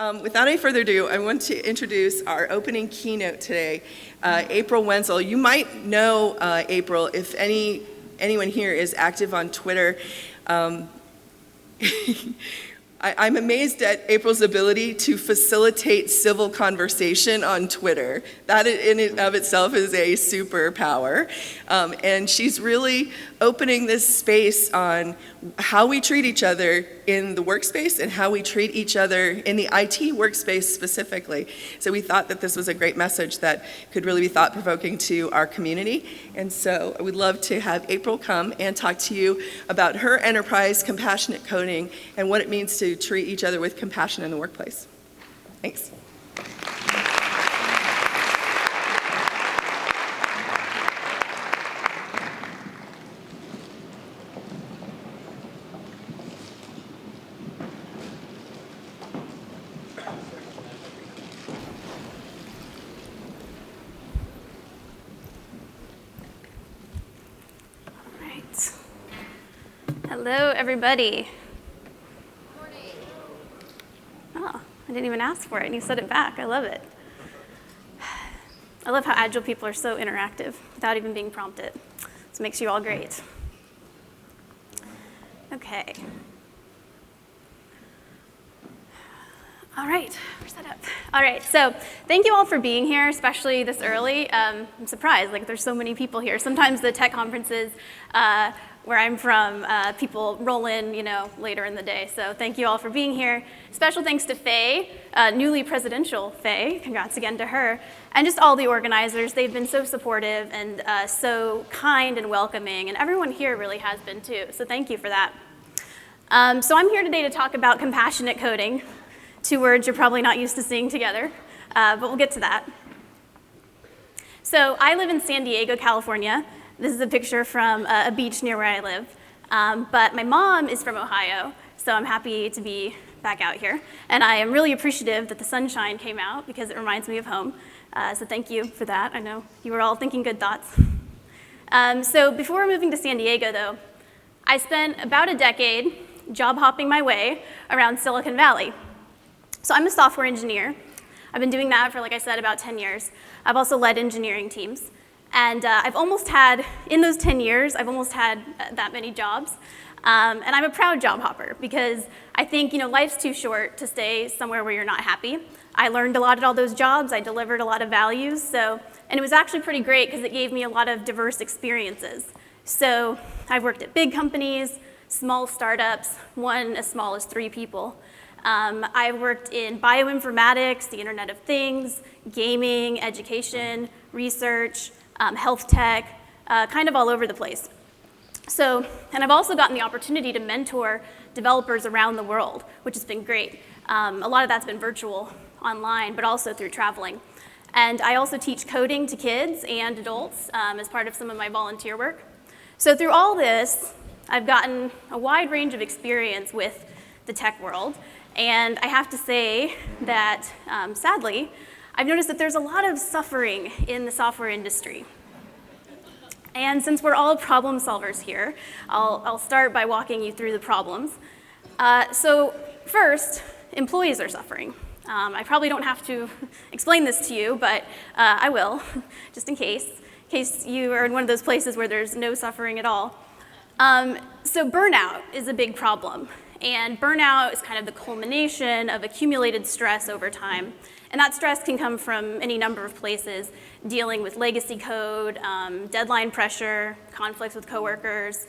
Without any further ado, I want to introduce our opening keynote today, April Wensel. You might know April if anyone here is active on Twitter. I'm amazed at April's ability to facilitate civil conversation on Twitter. That in and of itself is a superpower. And she's really opening this space on how we treat each other in the workspace and how we treat each other in the IT workspace specifically. So we thought that this was a great message that could really be thought-provoking to our community. And so I would love to have April come and talk to you about her enterprise compassionate coding and what it means to treat each other with compassion in the workplace. Thanks. Hello, everybody. Morning. Oh, I didn't even ask for it, and you said it back. I love it. I love how Agile people are so interactive without even being prompted. This makes you all great. Okay. All right, we're set up. All right, so thank you all for being here, especially this early. I'm surprised, there's so many people here. Sometimes the tech conferences where I'm from, people roll in, later in the day. So thank you all for being here. Special thanks to Faye, newly presidential Faye. Congrats again to her. And just all the organizers. They've been so supportive and so kind and welcoming. And everyone here really has been too. So thank you for that. So I'm here today to talk about compassionate coding. 2 words you're probably not used to seeing together, but we'll get to that. So I live in San Diego, California. This is a picture from a beach near where I live. But my mom is from Ohio, so I'm happy to be back out here. And I am really appreciative that the sunshine came out because it reminds me of home. So thank you for that. I know you were all thinking good thoughts. So before moving to San Diego, though, I spent about a decade job hopping my way around Silicon Valley. So I'm a software engineer. I've been doing that for, like I said, about 10 years. I've also led engineering teams. And in those 10 years, I've almost had that many jobs. And I'm a proud job hopper because I think, life's too short to stay somewhere where you're not happy. I learned a lot at all those jobs. I delivered a lot of values. And it was actually pretty great because it gave me a lot of diverse experiences. So I've worked at big companies, small startups, one as small as 3 people. I've worked in bioinformatics, the Internet of Things, gaming, education, research, health tech, kind of all over the place. And I've also gotten the opportunity to mentor developers around the world, which has been great. A lot of that's been virtual, online, but also through traveling. And I also teach coding to kids and adults as part of some of my volunteer work. So through all this, I've gotten a wide range of experience with the tech world. And I have to say that, sadly, I've noticed that there's a lot of suffering in the software industry. And since we're all problem solvers here, I'll start by walking you through the problems. So first, employees are suffering. I probably don't have to explain this to you, but I will, just in case you are in one of those places where there's no suffering at all. So burnout is a big problem. And burnout is kind of the culmination of accumulated stress over time. And that stress can come from any number of places, dealing with legacy code, deadline pressure, conflicts with coworkers.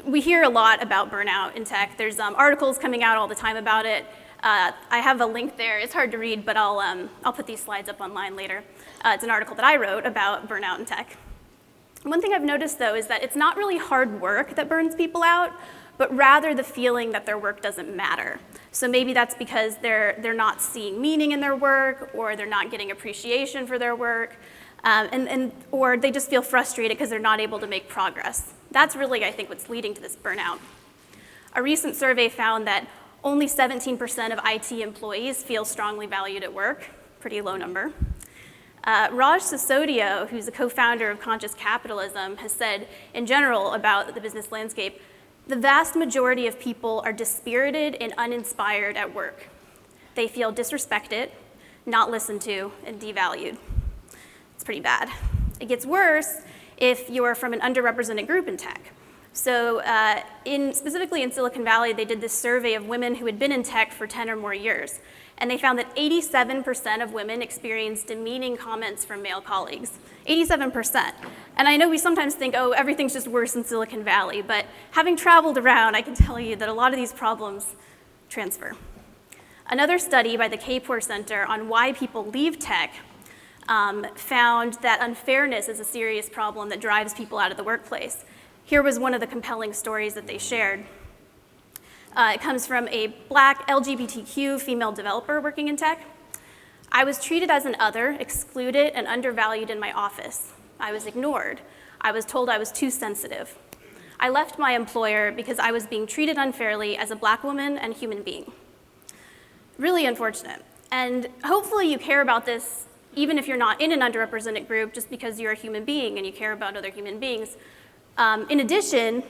We hear a lot about burnout in tech. There's articles coming out all the time about it. I have a link there. It's hard to read, but I'll put these slides up online later. It's an article that I wrote about burnout in tech. One thing I've noticed, though, is that it's not really hard work that burns people out, but rather the feeling that their work doesn't matter. So maybe that's because they're not seeing meaning in their work, or they're not getting appreciation for their work, or they just feel frustrated because they're not able to make progress. That's really, I think, what's leading to this burnout. A recent survey found that only 17% of IT employees feel strongly valued at work, pretty low number. Raj Sisodia, who's a co-founder of Conscious Capitalism, has said in general about the business landscape, The vast majority of people are dispirited and uninspired at work. They feel disrespected, not listened to, and devalued. It's pretty bad. It gets worse if you're from an underrepresented group in tech. So specifically in Silicon Valley, they did this survey of women who had been in tech for 10 or more years. And they found that 87% of women experienced demeaning comments from male colleagues. 87%. And I know we sometimes think, oh, everything's just worse in Silicon Valley, but having traveled around, I can tell you that a lot of these problems transfer. Another study by the COHAA Center on why people leave tech found that unfairness is a serious problem that drives people out of the workplace. Here was one of the compelling stories that they shared. It comes from a Black LGBTQ female developer working in tech. I was treated as an other, excluded, and undervalued in my office. I was ignored. I was told I was too sensitive. I left my employer because I was being treated unfairly as a Black woman and human being. Really unfortunate. And hopefully you care about this even if you're not in an underrepresented group, just because you're a human being and you care about other human beings. In addition,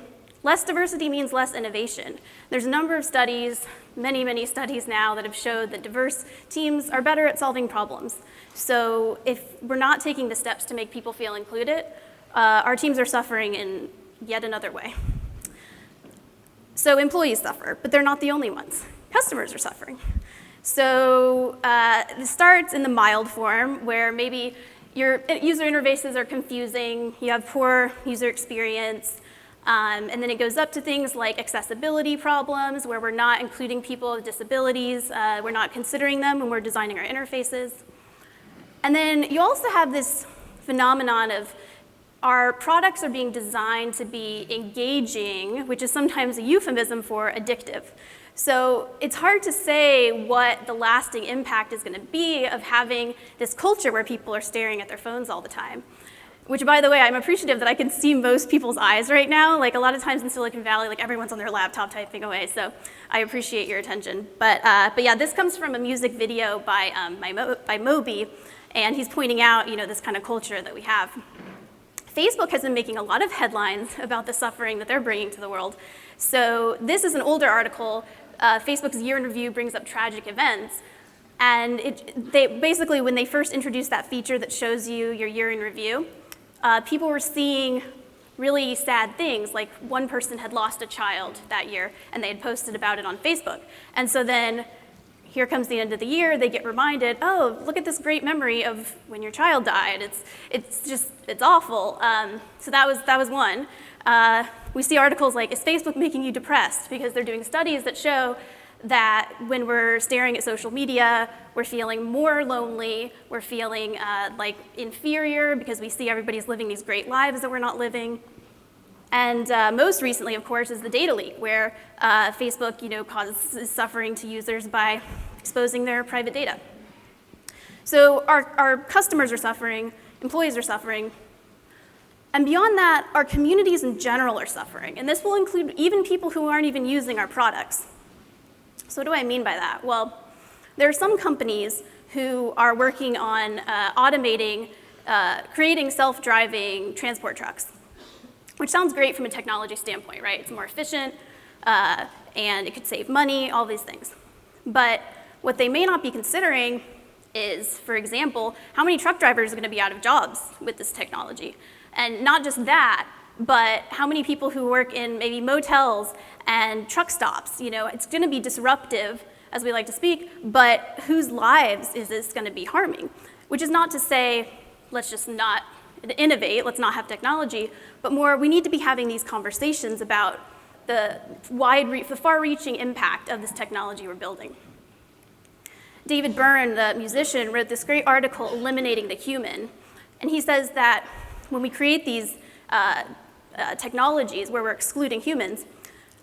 less diversity means less innovation. There's a number of studies, many studies now, that have showed that diverse teams are better at solving problems. So if we're not taking the steps to make people feel included, our teams are suffering in yet another way. So employees suffer, but they're not the only ones. Customers are suffering. So this starts in the mild form, where maybe your user interfaces are confusing, you have poor user experience, and then it goes up to things like accessibility problems, where we're not including people with disabilities, we're not considering them when we're designing our interfaces. And then you also have this phenomenon of our products are being designed to be engaging, which is sometimes a euphemism for addictive. So it's hard to say what the lasting impact is going to be of having this culture where people are staring at their phones all the time. Which, by the way, I'm appreciative that I can see most people's eyes right now. Like, a lot of times in Silicon Valley, like, everyone's on their laptop typing away, so I appreciate your attention. But yeah, this comes from a music video by Moby, and he's pointing out, this kind of culture that we have. Facebook has been making a lot of headlines about the suffering that they're bringing to the world. So this is an older article. Facebook's year in review brings up tragic events. And they basically, when they first introduced that feature that shows you your year in review, people were seeing really sad things, like one person had lost a child that year, and they had posted about it on Facebook. And so then, here comes the end of the year, they get reminded, oh, look at this great memory of when your child died. It's awful. So that was one. We see articles like, is Facebook making you depressed? Because they're doing studies that show that when we're staring at social media, we're feeling more lonely, we're feeling like inferior because we see everybody's living these great lives that we're not living. And most recently, of course, is the data leak, where Facebook, causes suffering to users by exposing their private data. So our customers are suffering, employees are suffering, and beyond that, our communities in general are suffering. And this will include even people who aren't even using our products. So what do I mean by that? Well, there are some companies who are working on automating, creating self-driving transport trucks, which sounds great from a technology standpoint, right? It's more efficient, and it could save money, all these things. But what they may not be considering is, for example, how many truck drivers are going to be out of jobs with this technology? And not just that, but how many people who work in maybe motels and truck stops? It's going to be disruptive, as we like to speak, but whose lives is this going to be harming? Which is not to say, let's just not innovate, let's not have technology, but more, we need to be having these conversations about the far-reaching impact of this technology we're building. David Byrne, the musician, wrote this great article, Eliminating the Human, and he says that when we create these technologies where we're excluding humans,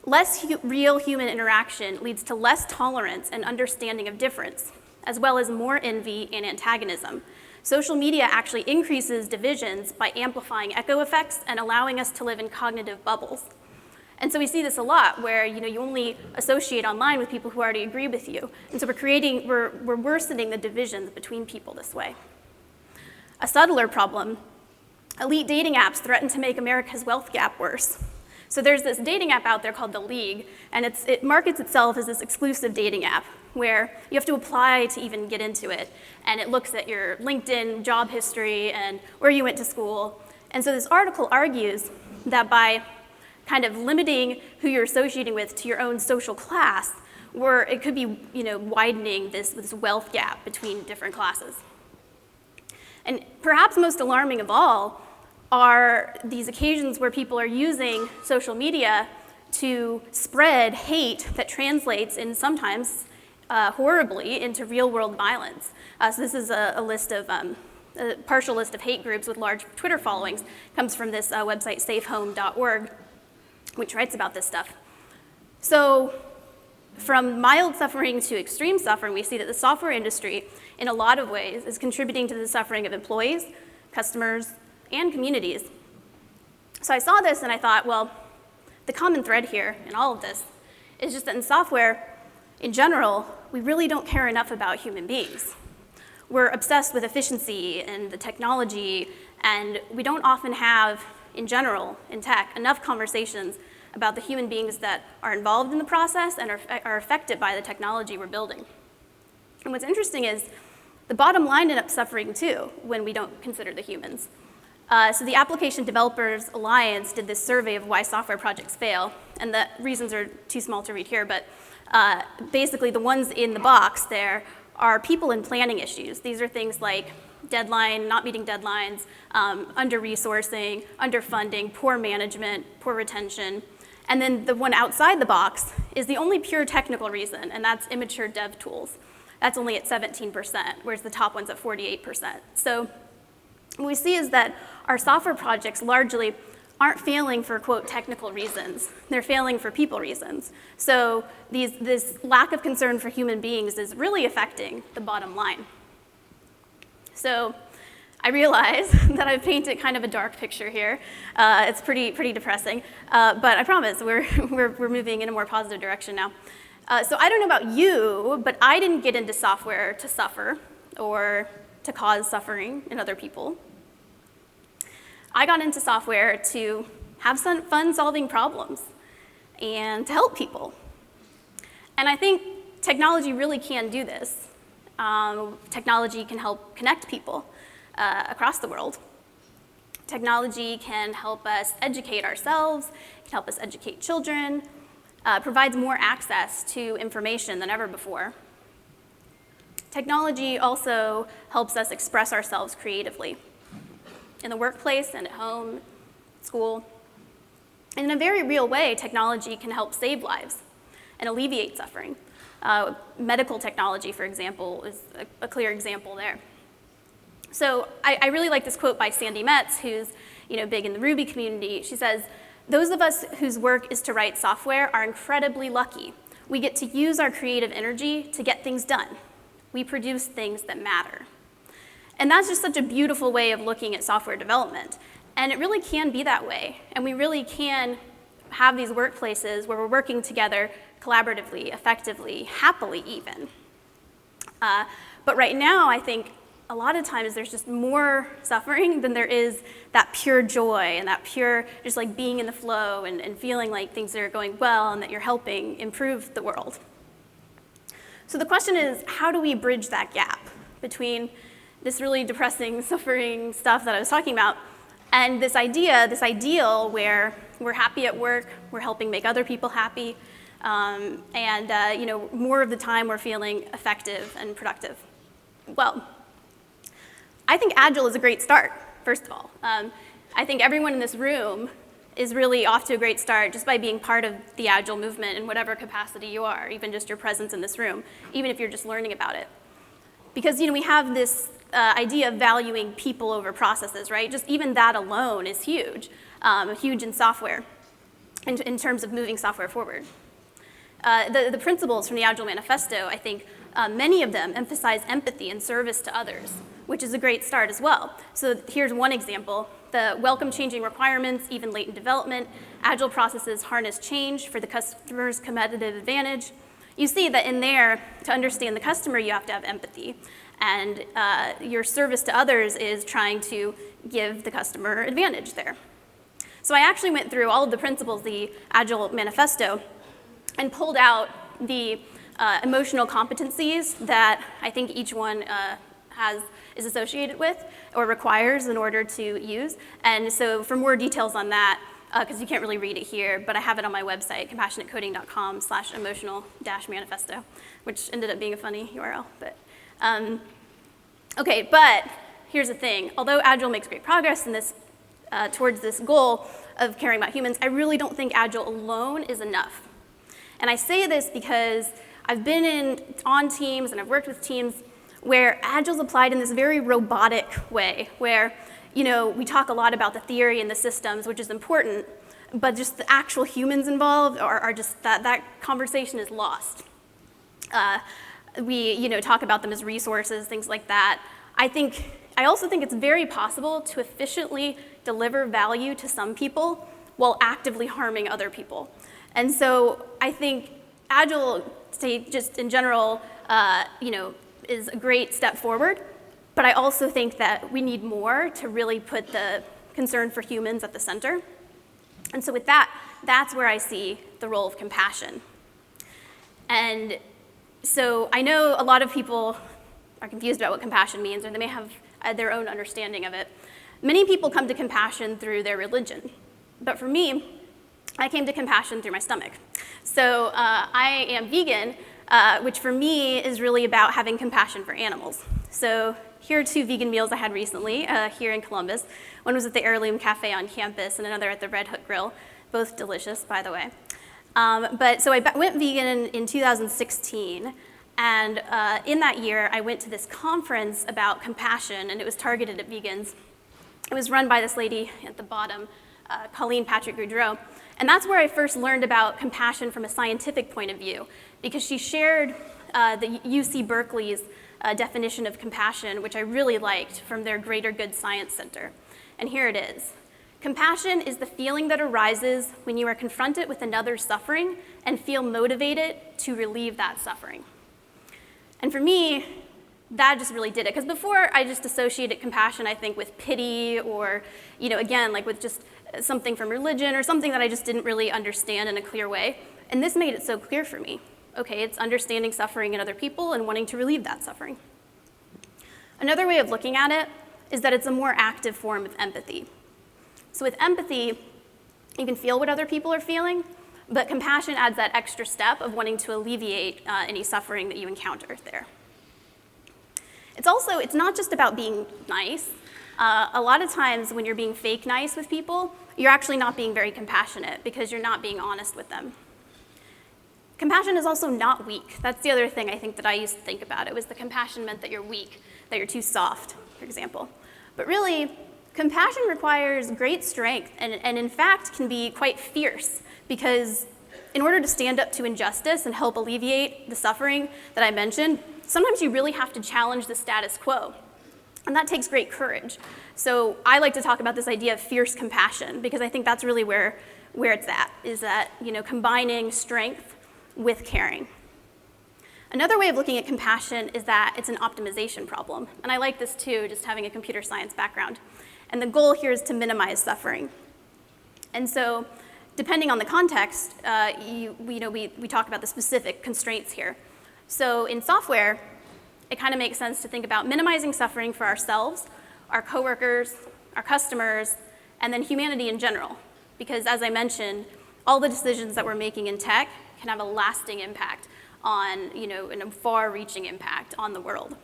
less real human interaction leads to less tolerance and understanding of difference, as well as more envy and antagonism. Social media actually increases divisions by amplifying echo effects and allowing us to live in cognitive bubbles. And so we see this a lot, where you only associate online with people who already agree with you. And so we're worsening the divisions between people this way. A subtler problem, elite dating apps threaten to make America's wealth gap worse. So there's this dating app out there called The League, and it markets itself as this exclusive dating app where you have to apply to even get into it, and it looks at your LinkedIn job history and where you went to school. And so this article argues that by kind of limiting who you're associating with to your own social class, where it could be, widening this wealth gap between different classes. And perhaps most alarming of all are these occasions where people are using social media to spread hate that translates in sometimes horribly into real-world violence. So this is a list of a partial list of hate groups with large Twitter followings. Comes from this website safehome.org, which writes about this stuff. So from mild suffering to extreme suffering, we see that the software industry, in a lot of ways, is contributing to the suffering of employees, customers, and communities. So I saw this and I thought, well, the common thread here in all of this is just that in software, in general, we really don't care enough about human beings. We're obsessed with efficiency and the technology, and we don't often have, in general, in tech, enough conversations about the human beings that are involved in the process and are affected by the technology we're building. And what's interesting is the bottom line ends up suffering too when we don't consider the humans. So the Application Developers Alliance did this survey of why software projects fail, and the reasons are too small to read here, but basically the ones in the box there are people and planning issues. These are things like deadline, not meeting deadlines, under-resourcing, underfunding, poor management, poor retention. And then the one outside the box is the only pure technical reason, and that's immature dev tools. That's only at 17%, whereas the top one's at 48%. So what we see is that our software projects largely aren't failing for, quote, technical reasons. They're failing for people reasons. So this lack of concern for human beings is really affecting the bottom line. So I realize that I've painted kind of a dark picture here. It's pretty depressing, but I promise we're moving in a more positive direction now. So I don't know about you, but I didn't get into software to suffer or to cause suffering in other people. I got into software to have some fun solving problems and to help people. And I think technology really can do this. Technology can help connect people across the world. Technology can help us educate ourselves, can help us educate children, provides more access to information than ever before. Technology also helps us express ourselves creatively in the workplace and at home, school. And in a very real way, technology can help save lives and alleviate suffering. Medical technology, for example, is a clear example there. So I really like this quote by Sandy Metz, who's big in the Ruby community. She says, "Those of us whose work is to write software are incredibly lucky. We get to use our creative energy to get things done. We produce things that matter." And that's just such a beautiful way of looking at software development. And it really can be that way. And we really can have these workplaces where we're working together collaboratively, effectively, happily even. But right now, I think a lot of times there's just more suffering than there is that pure joy and that pure just like being in the flow and feeling like things are going well and that you're helping improve the world. So the question is, how do we bridge that gap between this really depressing, suffering stuff that I was talking about and this ideal where we're happy at work, we're helping make other people happy, and more of the time we're feeling effective and productive? Well, I think Agile is a great start, first of all. I think everyone in this room is really off to a great start just by being part of the Agile movement in whatever capacity you are, even just your presence in this room, even if you're just learning about it. Because we have this idea of valuing people over processes, right? Just even that alone is huge in software, in terms of moving software forward. The principles from the Agile Manifesto, I think many of them emphasize empathy and service to others, which is a great start as well. So here's one example. The welcome changing requirements, even late in development. Agile processes harness change for the customer's competitive advantage. You see that in there, to understand the customer, you have to have empathy. And your service to others is trying to give the customer advantage there. So I actually went through all of the principles, the Agile Manifesto, and pulled out the emotional competencies that I think each one is associated with or requires in order to use. And so for more details on that, because you can't really read it here, but I have it on my website, compassionatecoding.com/emotional-manifesto, which ended up being a funny URL. But okay, but here's the thing. Although Agile makes great progress in this, towards this goal of caring about humans, I really don't think Agile alone is enough. And I say this because I've been on teams and I've worked with teams where Agile's applied in this very robotic way, where we talk a lot about the theory and the systems, which is important, but just the actual humans involved are just, that conversation is lost. We talk about them as resources, things like that. I also think it's very possible to efficiently deliver value to some people while actively harming other people. And so I think Agile, just in general, is a great step forward, but I also think that we need more to really put the concern for humans at the center. And so with that, that's where I see the role of compassion. And so I know a lot of people are confused about what compassion means, or they may have their own understanding of it. Many people come to compassion through their religion, but for me, I came to compassion through my stomach. So I am vegan, which for me is really about having compassion for animals. So here are 2 vegan meals I had recently here in Columbus. One was at the Heirloom Cafe on campus and another at the Red Hook Grill, both delicious, by the way. So I went vegan in 2016, and in that year I went to this conference about compassion, and it was targeted at vegans. It was run by this lady at the bottom, Colleen Patrick Goudreau. And that's where I first learned about compassion from a scientific point of view, because she shared the UC Berkeley's definition of compassion, which I really liked, from their Greater Good Science Center. And here it is. Compassion is the feeling that arises when you are confronted with another's suffering and feel motivated to relieve that suffering. And for me, that just really did it. Because before, I just associated compassion, I think, with pity or, again, like with just something from religion or something that I just didn't really understand in a clear way. And this made it so clear for me. Okay, it's understanding suffering in other people and wanting to relieve that suffering. Another way of looking at it is that it's a more active form of empathy. So with empathy, you can feel what other people are feeling, but compassion adds that extra step of wanting to alleviate any suffering that you encounter there. It's not just about being nice. A lot of times when you're being fake nice with people, you're actually not being very compassionate because you're not being honest with them. Compassion is also not weak. That's the other thing I think that I used to think about. It was the compassion meant that you're weak, that you're too soft, for example. But really, compassion requires great strength and in fact can be quite fierce, because in order to stand up to injustice and help alleviate the suffering that I mentioned, sometimes you really have to challenge the status quo. And that takes great courage. So I like to talk about this idea of fierce compassion, because I think that's really where it's at, is that combining strength with caring. Another way of looking at compassion is that it's an optimization problem. And I like this too, just having a computer science background. And the goal here is to minimize suffering. And so depending on the context, we talk about the specific constraints here. So in software, it kind of makes sense to think about minimizing suffering for ourselves, our coworkers, our customers, and then humanity in general. Because as I mentioned, all the decisions that we're making in tech can have a lasting impact on, and a far-reaching impact on the world.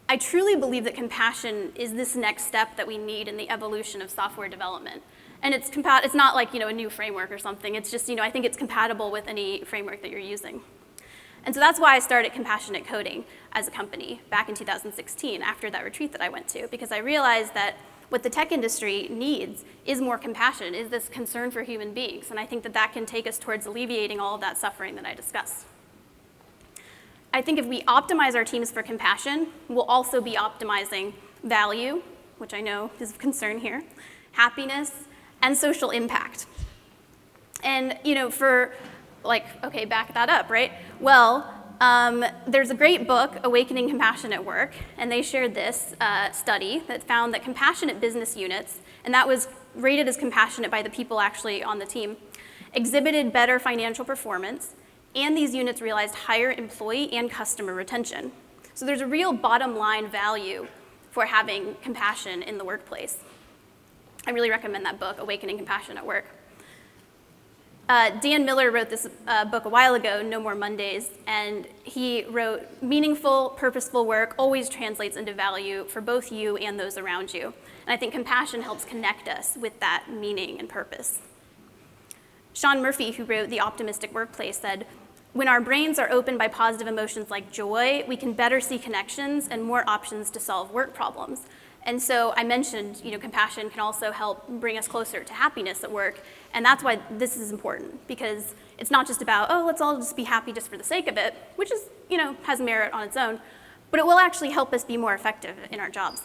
I truly believe that compassion is this next step that we need in the evolution of software development. And it's not like, a new framework or something. It's just, I think it's compatible with any framework that you're using. And so that's why I started Compassionate Coding as a company back in 2016 after that retreat that I went to, because I realized that what the tech industry needs is more compassion, is this concern for human beings. And I think that can take us towards alleviating all of that suffering that I discussed. I think if we optimize our teams for compassion, we'll also be optimizing value, which I know is of concern here, happiness, and social impact. And, okay, back that up, right? Well, there's a great book, Awakening Compassion at Work, and they shared this study that found that compassionate business units, and that was rated as compassionate by the people actually on the team, exhibited better financial performance, and these units realized higher employee and customer retention. So there's a real bottom line value for having compassion in the workplace. I really recommend that book, Awakening Compassion at Work. Dan Miller wrote this book a while ago, No More Mondays, and he wrote, meaningful, purposeful work always translates into value for both you and those around you. And I think compassion helps connect us with that meaning and purpose. Sean Murphy, who wrote The Optimistic Workplace, said, when our brains are opened by positive emotions like joy, we can better see connections and more options to solve work problems. And so I mentioned, compassion can also help bring us closer to happiness at work. And that's why this is important, because it's not just about, let's all just be happy just for the sake of it, which is, has merit on its own, but it will actually help us be more effective in our jobs.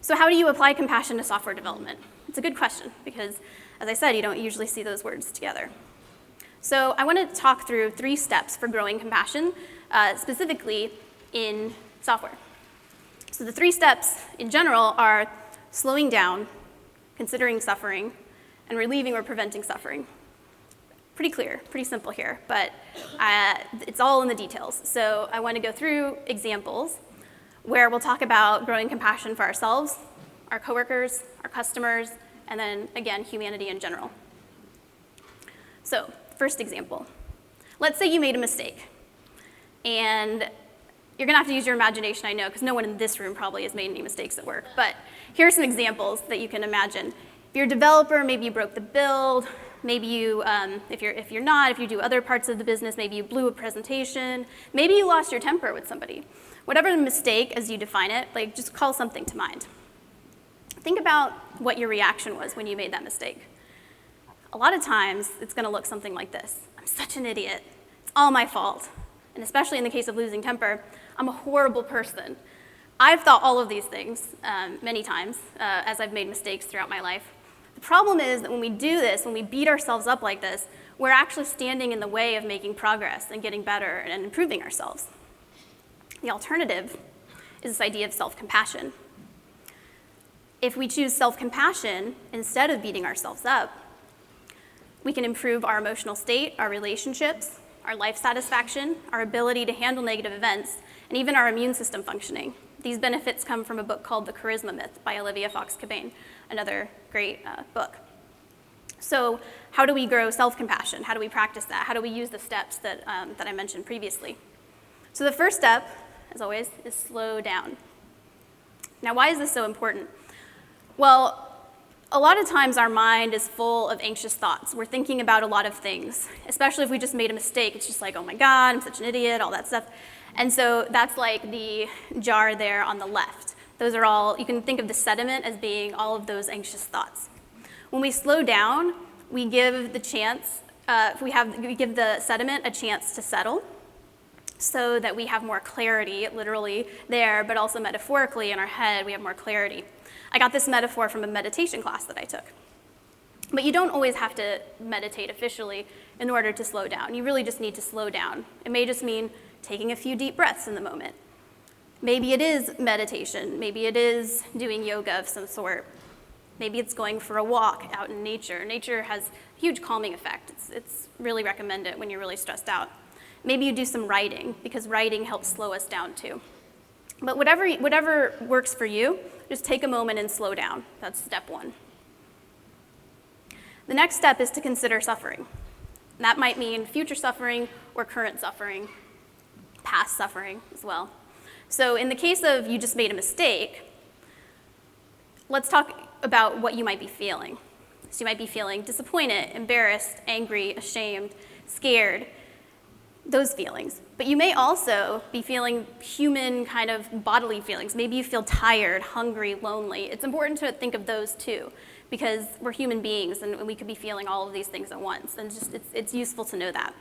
So how do you apply compassion to software development? It's a good question, because as I said, you don't usually see those words together. So I want to talk through 3 steps for growing compassion, specifically in software. So the 3 steps in general are slowing down, considering suffering, and relieving or preventing suffering. Pretty clear, pretty simple here, but it's all in the details. So I want to go through examples where we'll talk about growing compassion for ourselves, our coworkers, our customers, and then, again, humanity in general. So, first example. Let's say you made a mistake, and you're going to have to use your imagination, I know, because no one in this room probably has made any mistakes at work. But here are some examples that you can imagine. If you're a developer, maybe you broke the build. Maybe you, if you do other parts of the business, maybe you blew a presentation. Maybe you lost your temper with somebody. Whatever the mistake, as you define it, just call something to mind. Think about what your reaction was when you made that mistake. A lot of times, it's going to look something like this. I'm such an idiot. It's all my fault. And especially in the case of losing temper, I'm a horrible person. I've thought all of these things many times as I've made mistakes throughout my life. The problem is that when we do this, when we beat ourselves up like this, we're actually standing in the way of making progress and getting better and improving ourselves. The alternative is this idea of self-compassion. If we choose self-compassion instead of beating ourselves up, we can improve our emotional state, our relationships, our life satisfaction, our ability to handle negative events, and even our immune system functioning. These benefits come from a book called The Charisma Myth by Olivia Fox-Cabane, another great book. So how do we grow self-compassion? How do we practice that? How do we use the steps that I mentioned previously? So the first step, as always, is slow down. Now, why is this so important? Well, a lot of times our mind is full of anxious thoughts. We're thinking about a lot of things, especially if we just made a mistake. It's just like, oh my God, I'm such an idiot, all that stuff. And so that's like the jar there on the left. Those are all, you can think of the sediment as being all of those anxious thoughts. When we slow down, we give the chance, we give the sediment a chance to settle so that we have more clarity, literally there, but also metaphorically in our head, we have more clarity. I got this metaphor from a meditation class that I took. But you don't always have to meditate officially in order to slow down. You really just need to slow down. It may just mean taking a few deep breaths in the moment. Maybe it is meditation. Maybe it is doing yoga of some sort. Maybe it's going for a walk out in nature. Nature has a huge calming effect. It's really recommended when you're really stressed out. Maybe you do some writing, because writing helps slow us down too. But whatever works for you, just take a moment and slow down. That's step 1. The next step is to consider suffering. And that might mean future suffering or current suffering, past suffering as well. So in the case of you just made a mistake, let's talk about what you might be feeling. So you might be feeling disappointed, embarrassed, angry, ashamed, scared, those feelings. But you may also be feeling human kind of bodily feelings. Maybe you feel tired, hungry, lonely. It's important to think of those too, because we're human beings and we could be feeling all of these things at once. And it's useful to know that.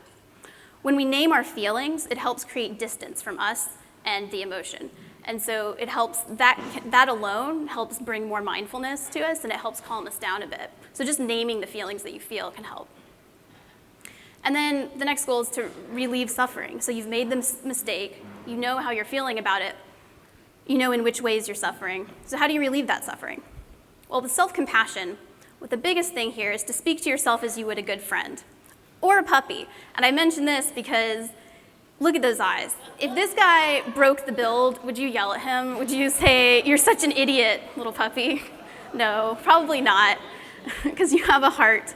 When we name our feelings, it helps create distance from us and the emotion. And so it helps, that alone helps bring more mindfulness to us, and it helps calm us down a bit. So just naming the feelings that you feel can help. And then the next goal is to relieve suffering. So you've made the mistake, you know how you're feeling about it, you know in which ways you're suffering. So how do you relieve that suffering? Well, with self-compassion, the biggest thing here is to speak to yourself as you would a good friend or a puppy. And I mention this because look at those eyes. If this guy broke the build, would you yell at him? Would you say, "You're such an idiot, little puppy"? No, probably not, because you have a heart.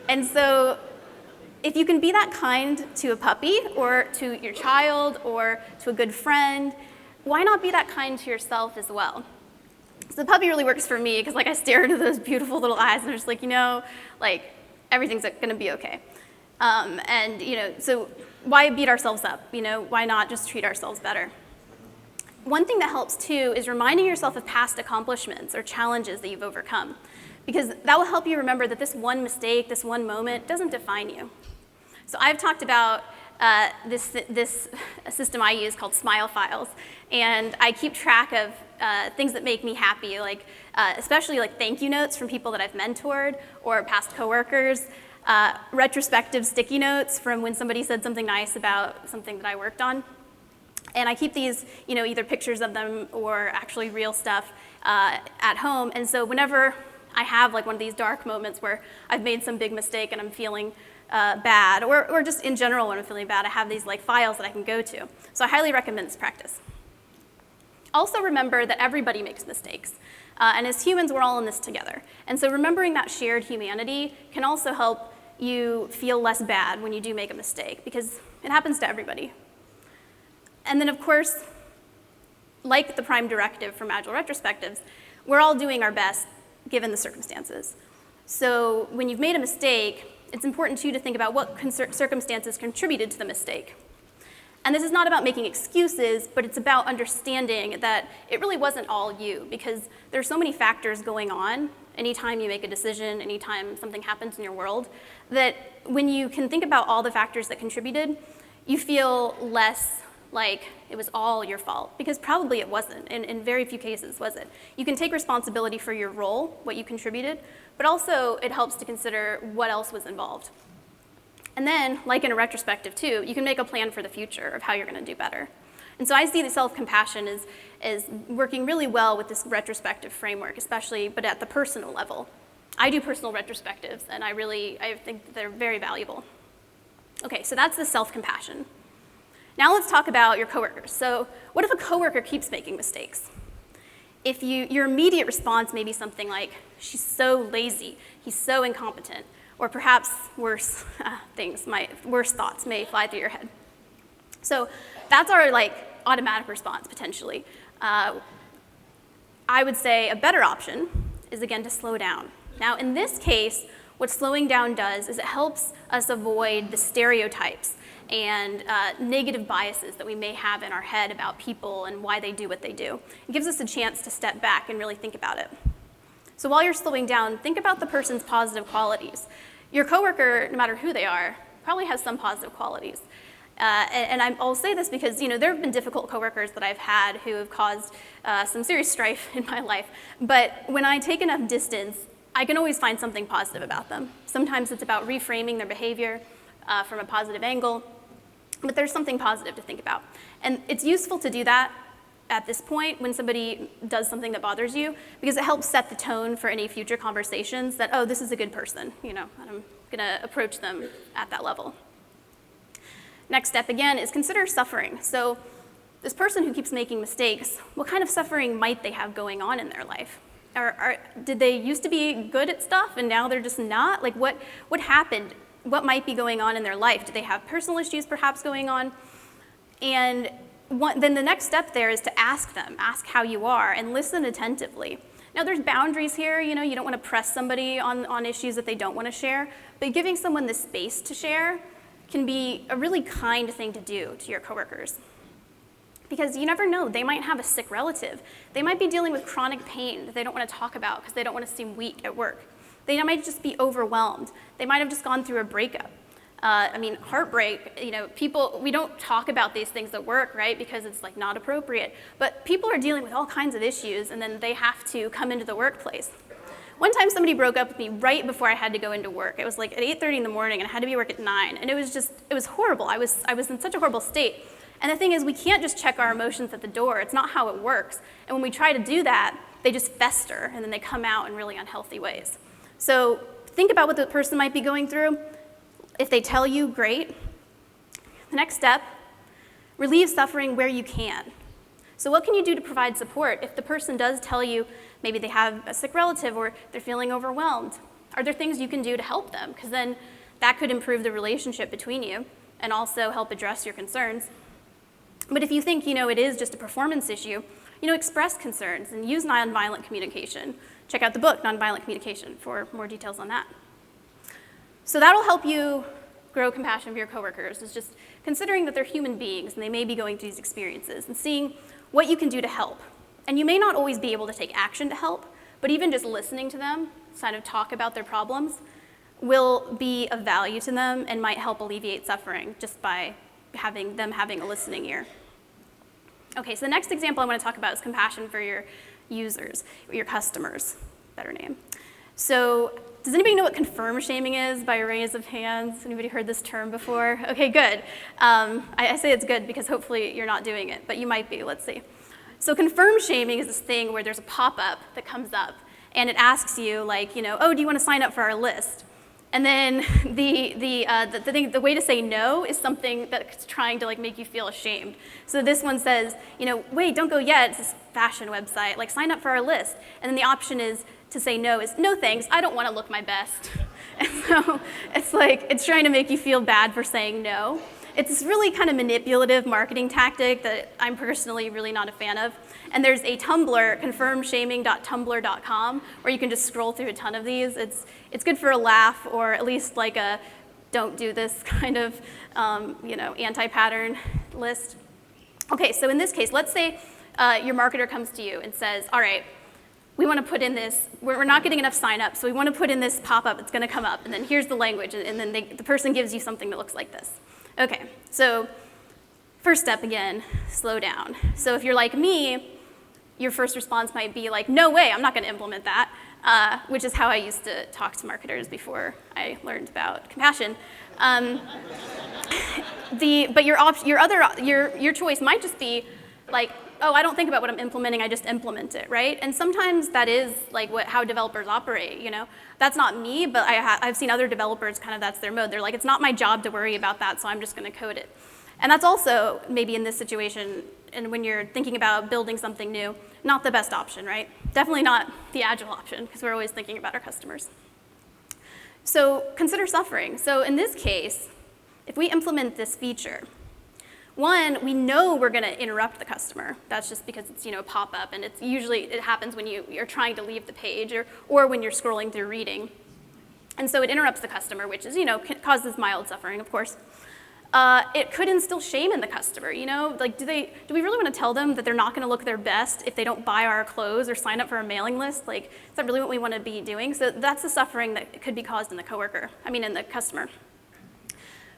And so if you can be that kind to a puppy or to your child or to a good friend, why not be that kind to yourself as well? So the puppy really works for me because I stare into those beautiful little eyes and I'm just everything's gonna be okay. So why beat ourselves up? Why not just treat ourselves better? One thing that helps too is reminding yourself of past accomplishments or challenges that you've overcome, because that will help you remember that this one mistake, this one moment doesn't define you. So I've talked about this system I use called Smile Files, and I keep track of things that make me happy, especially thank you notes from people that I've mentored or past coworkers, retrospective sticky notes from when somebody said something nice about something that I worked on. And I keep these, either pictures of them or actually real stuff at home. And so whenever I have one of these dark moments where I've made some big mistake and I'm feeling bad, or just in general when I'm feeling bad, I have these files that I can go to. So I highly recommend this practice. Also remember that everybody makes mistakes. And as humans, we're all in this together. And so remembering that shared humanity can also help you feel less bad when you do make a mistake, because it happens to everybody. And then, of course, like the prime directive from Agile Retrospectives, we're all doing our best given the circumstances. So when you've made a mistake, it's important too to think about what circumstances contributed to the mistake. And this is not about making excuses, but it's about understanding that it really wasn't all you, because there's so many factors going on anytime you make a decision, anytime something happens in your world, that when you can think about all the factors that contributed, you feel less like it was all your fault, because probably it wasn't. In very few cases was it. You can take responsibility for your role, what you contributed, but also it helps to consider what else was involved. And then, like in a retrospective too, you can make a plan for the future of how you're going to do better. And so I see the self-compassion as working really well with this retrospective framework, especially, but at the personal level. I do personal retrospectives, and I think they're very valuable. Okay, so that's the self-compassion. Now let's talk about your coworkers. So what if a coworker keeps making mistakes? If your immediate response may be something like, "She's so lazy, he's so incompetent," or perhaps worse worse thoughts may fly through your head. So that's our automatic response potentially. I would say a better option is again to slow down. Now in this case, what slowing down does is it helps us avoid the stereotypes and negative biases that we may have in our head about people and why they do what they do. It gives us a chance to step back and really think about it. So while you're slowing down, think about the person's positive qualities. Your coworker, no matter who they are, probably has some positive qualities. I'll say this because there have been difficult coworkers that I've had who have caused some serious strife in my life. But when I take enough distance, I can always find something positive about them. Sometimes it's about reframing their behavior from a positive angle, but there's something positive to think about. And it's useful to do that at this point when somebody does something that bothers you, because it helps set the tone for any future conversations that, oh, this is a good person, and I'm gonna approach them at that level. Next step, again, is consider suffering. So this person who keeps making mistakes, what kind of suffering might they have going on in their life? Did they used to be good at stuff and now they're just not? What happened? What might be going on in their life? Do they have personal issues perhaps going on? And then the next step there is to ask them, ask how you are, and listen attentively. Now there's boundaries here, you don't want to press somebody on issues that they don't want to share, but giving someone the space to share can be a really kind thing to do to your coworkers. Because you never know, they might have a sick relative. They might be dealing with chronic pain that they don't want to talk about because they don't want to seem weak at work. They might just be overwhelmed. They might have just gone through a breakup. Heartbreak, people, we don't talk about these things at work, right? Because it's not appropriate. But people are dealing with all kinds of issues and then they have to come into the workplace. One time somebody broke up with me right before I had to go into work. It was at 8:30 in the morning and I had to be at work at 9. And it was horrible. I was in such a horrible state. And the thing is, we can't just check our emotions at the door. It's not how it works. And when we try to do that, they just fester, and then they come out in really unhealthy ways. So think about what the person might be going through. If they tell you, great. The next step, relieve suffering where you can. So what can you do to provide support if the person does tell you maybe they have a sick relative or they're feeling overwhelmed? Are there things you can do to help them? Because then that could improve the relationship between you and also help address your concerns. But if you think, it is just a performance issue, express concerns and use nonviolent communication. Check out the book, Nonviolent Communication, for more details on that. So that'll help you grow compassion for your coworkers, is just considering that they're human beings and they may be going through these experiences and seeing what you can do to help. And you may not always be able to take action to help, but even just listening to them kind of talk about their problems will be of value to them and might help alleviate suffering just by having a listening ear. Okay, so the next example I want to talk about is compassion for your users, or your customers, better name. So does anybody know what confirm shaming is by a raise of hands? Anybody heard this term before? Okay, good. I say it's good because hopefully you're not doing it, but you might be, let's see. So confirm shaming is this thing where there's a pop-up that comes up and it asks you like, oh, do you want to sign up for our list? And then the way to say no is something that's trying to make you feel ashamed. So this one says, wait, don't go yet. It's this fashion website. Sign up for our list. And then the option is to say no is no thanks. I don't want to look my best. And so it's trying to make you feel bad for saying no. It's this really kind of manipulative marketing tactic that I'm personally really not a fan of. And there's a Tumblr, confirmshaming.tumblr.com, where you can just scroll through a ton of these. It's good for a laugh, or at least a don't do this kind of anti-pattern list. Okay, so in this case, let's say your marketer comes to you and says, all right, we want to put in this, we're not getting enough sign-up, so we want to put in this pop-up, it's going to come up, and then here's the language, and then the person gives you something that looks like this. Okay, so first step again, slow down. So if you're like me, your first response might be like, no way, I'm not going to implement that, which is how I used to talk to marketers before I learned about compassion. But your choice might just be like, oh, I don't think about what I'm implementing, I just implement it, right? And sometimes that is how developers operate, That's not me, but I've seen other developers that's their mode. They're like, it's not my job to worry about that, so I'm just gonna code it. And that's also, maybe in this situation, and when you're thinking about building something new, not the best option, right? Definitely not the agile option, because we're always thinking about our customers. So consider suffering. So in this case, if we implement this feature, one, we know we're gonna interrupt the customer. That's just because it's a pop-up, and it happens when you're trying to leave the page or when you're scrolling through reading. And so it interrupts the customer, which is, causes mild suffering, of course. It could instill shame in the customer, do we really want to tell them that they're not going to look their best if they don't buy our clothes or sign up for our mailing list? Is that really what we want to be doing? So that's the suffering that could be caused in the in the customer.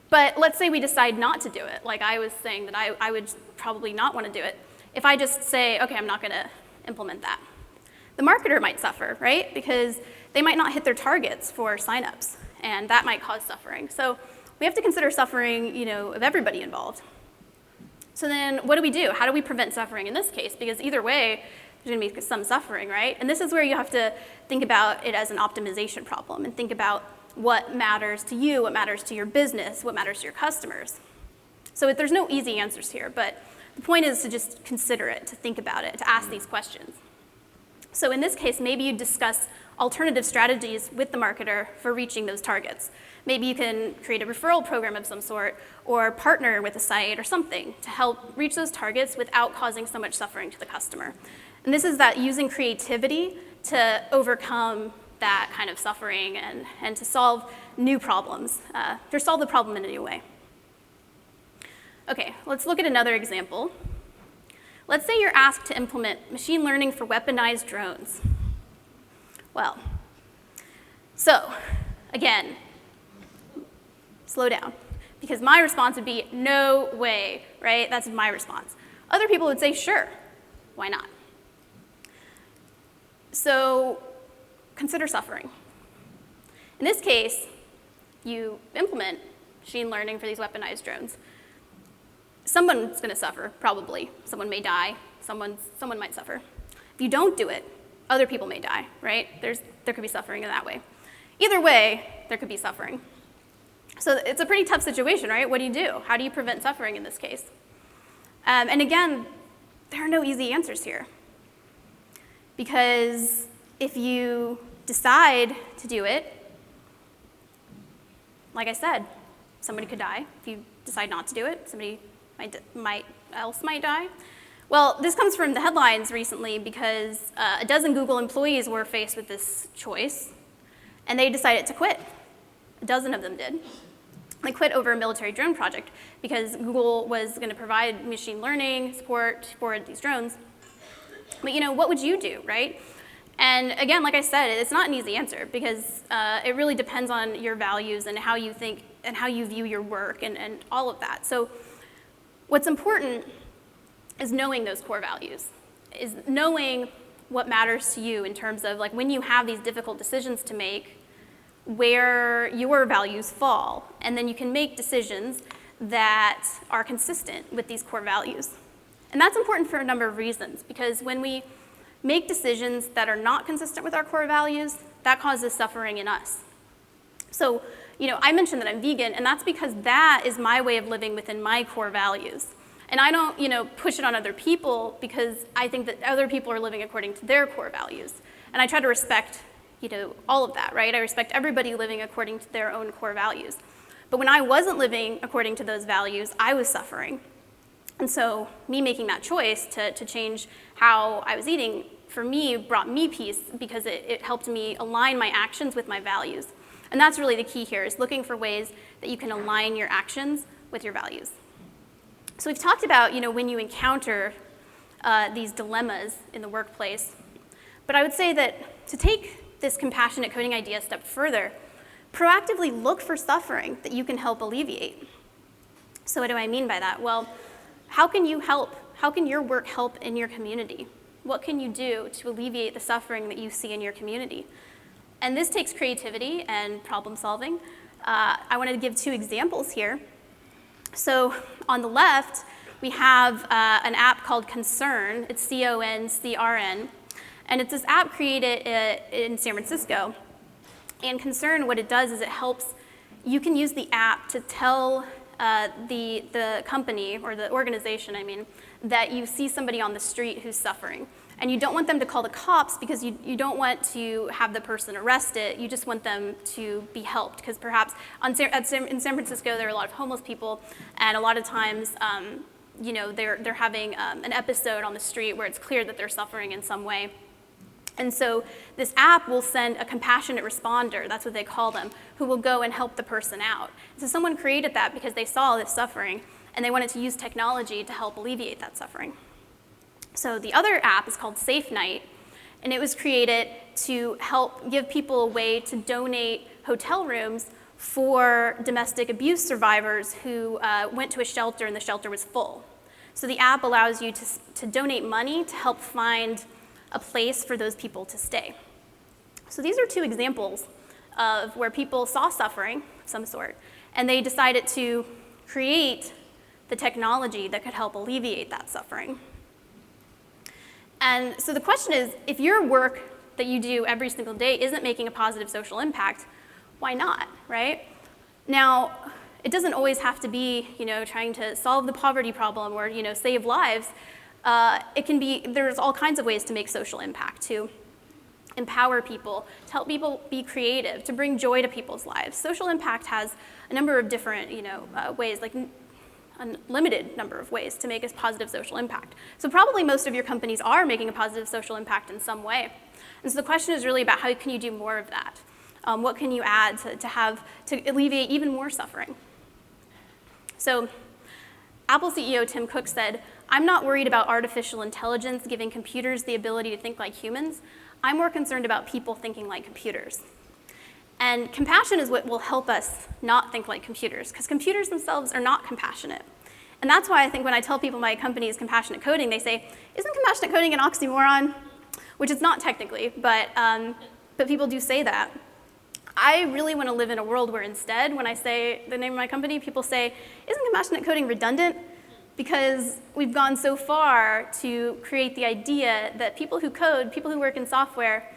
But let's say we decide not to do it, like I was saying that I would probably not want to do it. If I just say, okay, I'm not going to implement that. The marketer might suffer, right? Because they might not hit their targets for signups, and that might cause suffering. So we have to consider suffering, of everybody involved. So then what do we do? How do we prevent suffering in this case? Because either way, there's going to be some suffering, right? And this is where you have to think about it as an optimization problem and think about what matters to you, what matters to your business, what matters to your customers. So there's no easy answers here, but the point is to just consider it, to think about it, to ask these questions. So in this case, maybe you discuss alternative strategies with the marketer for reaching those targets. Maybe you can create a referral program of some sort or partner with a site or something to help reach those targets without causing so much suffering to the customer. And this is that using creativity to overcome that kind of suffering and to solve new problems, to solve the problem in a new way. Okay, let's look at another example. Let's say you're asked to implement machine learning for weaponized drones. Well, so again, slow down, because my response would be, no way, right? That's my response. Other people would say, sure, why not? So consider suffering. In this case, you implement machine learning for these weaponized drones. Someone's going to suffer, probably. Someone may die. Someone might suffer. If you don't do it, other people may die, right? There could be suffering in that way. Either way, there could be suffering. So it's a pretty tough situation, right? What do you do? How do you prevent suffering in this case? And again, there are no easy answers here. Because if you decide to do it, like I said, somebody could die. If you decide not to do it, somebody else might die. Well, this comes from the headlines recently because a dozen Google employees were faced with this choice, and they decided to quit. A dozen of them did. They quit over a military drone project because Google was going to provide machine learning support for these drones. But what would you do, right? And again, like I said, it's not an easy answer because it really depends on your values and how you think and how you view your work and all of that. So what's important is knowing those core values, is knowing what matters to you in terms of like when you have these difficult decisions to make, where your values fall, and then you can make decisions that are consistent with these core values. And that's important for a number of reasons, because when we make decisions that are not consistent with our core values, that causes suffering in us. So, I mentioned that I'm vegan, and that's because that is my way of living within my core values. And I don't, push it on other people because I think that other people are living according to their core values. And I try to respect, all of that, right? I respect everybody living according to their own core values. But when I wasn't living according to those values, I was suffering. And so me making that choice to change how I was eating, for me, brought me peace because it helped me align my actions with my values. And that's really the key here, is looking for ways that you can align your actions with your values. So we've talked about, when you encounter these dilemmas in the workplace. But I would say that to take this compassionate coding idea a step further, proactively look for suffering that you can help alleviate. So what do I mean by that? Well, how can you help? How can your work help in your community? What can you do to alleviate the suffering that you see in your community? And this takes creativity and problem solving. I want to give 2 examples here. So on the left, we have an app called Concern. It's CONCRN. And it's this app created in San Francisco. And Concern, what it does is it helps, you can use the app to tell the company, or the organization, that you see somebody on the street who's suffering. And you don't want them to call the cops because you don't want to have the person arrested. You just want them to be helped, because perhaps in San Francisco there are a lot of homeless people, and a lot of times they're having an episode on the street where it's clear that they're suffering in some way. And so this app will send a compassionate responder, that's what they call them, who will go and help the person out. So someone created that because they saw this suffering and they wanted to use technology to help alleviate that suffering. So the other app is called Safe Night, and it was created to help give people a way to donate hotel rooms for domestic abuse survivors who went to a shelter and the shelter was full. So the app allows you to donate money to help find a place for those people to stay. So these are 2 examples of where people saw suffering of some sort, and they decided to create the technology that could help alleviate that suffering. And so the question is, if your work that you do every single day isn't making a positive social impact, why not, right? Now, it doesn't always have to be, trying to solve the poverty problem or, save lives. It can be, there's all kinds of ways to make social impact, to empower people, to help people be creative, to bring joy to people's lives. Social impact has a number of different, ways, like a limited number of ways to make a positive social impact. So probably most of your companies are making a positive social impact in some way. And so the question is really about how can you do more of that? What can you add to alleviate even more suffering? So Apple CEO Tim Cook said, "I'm not worried about artificial intelligence giving computers the ability to think like humans. I'm more concerned about people thinking like computers." And compassion is what will help us not think like computers, because computers themselves are not compassionate. And that's why I think when I tell people my company is compassionate coding, they say, "Isn't compassionate coding an oxymoron?" Which it's not technically, but people do say that. I really want to live in a world where instead, when I say the name of my company, people say, "Isn't compassionate coding redundant?" because we've gone so far to create the idea that people who code, people who work in software,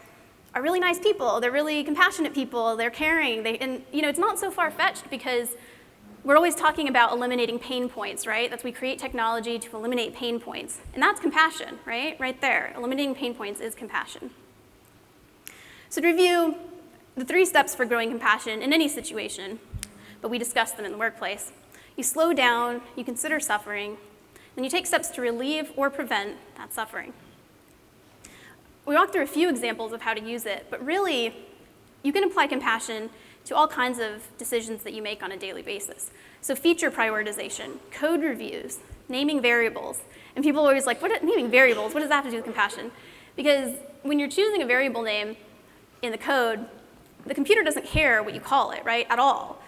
are really nice people. They're really compassionate people. They're caring. And it's not so far-fetched because we're always talking about eliminating pain points, right? That's we create technology to eliminate pain points. And that's compassion, right? Right there. Eliminating pain points is compassion. So to review the 3 steps for growing compassion in any situation, but we discussed them in the workplace. You slow down, you consider suffering, then you take steps to relieve or prevent that suffering. We walked through a few examples of how to use it, but really, you can apply compassion to all kinds of decisions that you make on a daily basis. So feature prioritization, code reviews, naming variables. And people are always like, naming variables, what does that have to do with compassion? Because when you're choosing a variable name in the code, the computer doesn't care what you call it, right, at all.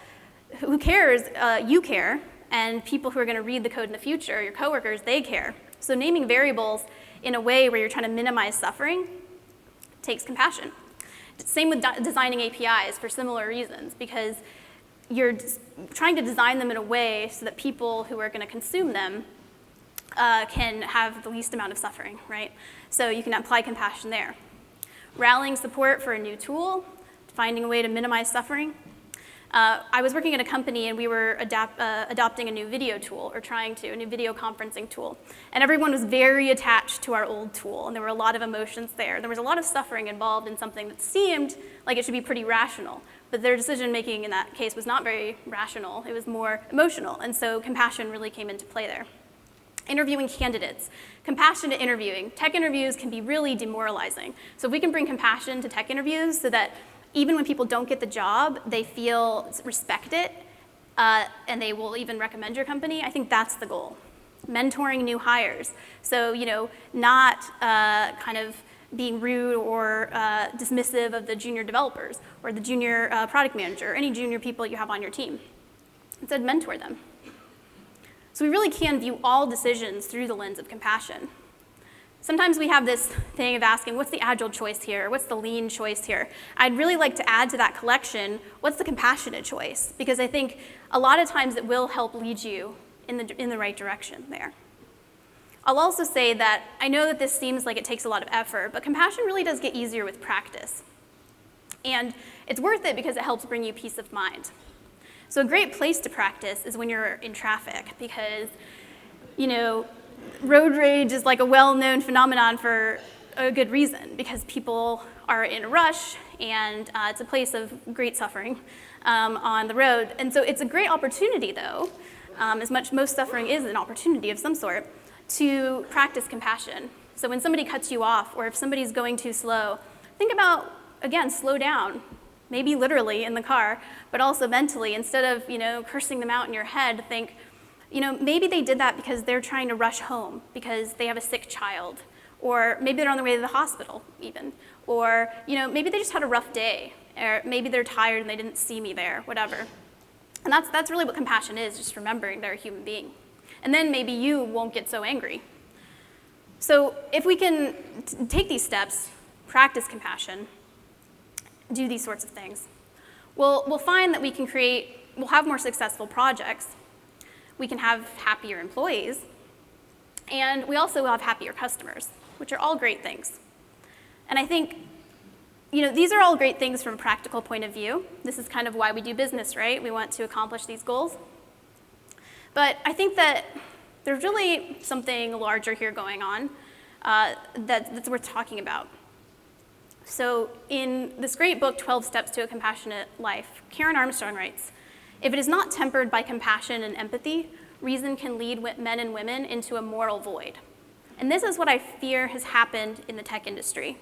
Who cares? You care, and people who are going to read the code in the future, your coworkers, they care. So naming variables in a way where you're trying to minimize suffering takes compassion. Same with designing APIs for similar reasons, because you're trying to design them in a way so that people who are going to consume them can have the least amount of suffering, right? So you can apply compassion there. Rallying support for a new tool, finding a way to minimize suffering. I was working at a company and we were adopting a new video tool, or a new video conferencing tool. And everyone was very attached to our old tool, and there were a lot of emotions there. There was a lot of suffering involved in something that seemed like it should be pretty rational, but their decision making in that case was not very rational. It was more emotional, and so compassion really came into play there. Interviewing candidates, compassionate interviewing. Tech interviews can be really demoralizing. So if we can bring compassion to tech interviews so that even when people don't get the job, they respect it, and they will even recommend your company, I think that's the goal. Mentoring new hires. So, not kind of being rude or dismissive of the junior developers or the junior product manager, or any junior people you have on your team. Instead, mentor them. So we really can view all decisions through the lens of compassion. Sometimes we have this thing of asking, what's the agile choice here? What's the lean choice here? I'd really like to add to that collection, what's the compassionate choice? Because I think a lot of times it will help lead you in the right direction there. I'll also say that I know that this seems like it takes a lot of effort, but compassion really does get easier with practice. And it's worth it because it helps bring you peace of mind. So a great place to practice is when you're in traffic, because, road rage is like a well-known phenomenon for a good reason, because people are in a rush, and it's a place of great suffering on the road. And so it's a great opportunity, though, most suffering is an opportunity of some sort, to practice compassion. So when somebody cuts you off, or if somebody's going too slow, think about, again, slow down. Maybe literally in the car, but also mentally. Instead of, cursing them out in your head, think, maybe they did that because they're trying to rush home because they have a sick child, or maybe they're on their way to the hospital even, or, maybe they just had a rough day, or maybe they're tired and they didn't see me there, whatever. And that's really what compassion is, just remembering they're a human being. And then maybe you won't get so angry. So if we can take these steps, practice compassion, do these sorts of things, we'll find that we'll have more successful projects, we can have happier employees, and we also will have happier customers, which are all great things. And I think, these are all great things from a practical point of view. This is kind of why we do business, right? We want to accomplish these goals. But I think that there's really something larger here going on that's worth talking about. So in this great book, 12 Steps to a Compassionate Life, Karen Armstrong writes, if it is not tempered by compassion and empathy, reason can lead men and women into a moral void. And this is what I fear has happened in the tech industry.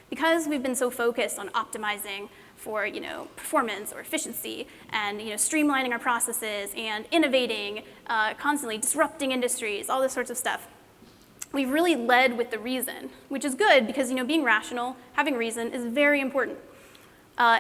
Because we've been so focused on optimizing for performance or efficiency, and streamlining our processes and innovating, constantly disrupting industries, all this sorts of stuff, we've really led with the reason, which is good because being rational, having reason is very important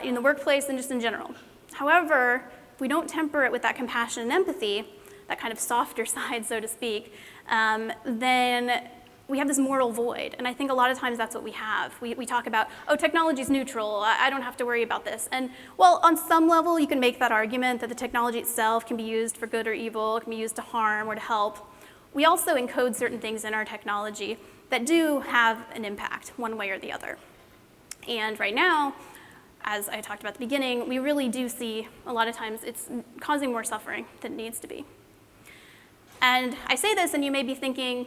in the workplace and just in general. However, if we don't temper it with that compassion and empathy, that kind of softer side, so to speak, then we have this moral void. And I think a lot of times that's what we have. We talk about, technology's neutral, I don't have to worry about this. And well, on some level, you can make that argument that the technology itself can be used for good or evil, it can be used to harm or to help. we also encode certain things in our technology that do have an impact one way or the other. And right now, as I talked about at the beginning, we really do see a lot of times it's causing more suffering than it needs to be. And I say this and you may be thinking,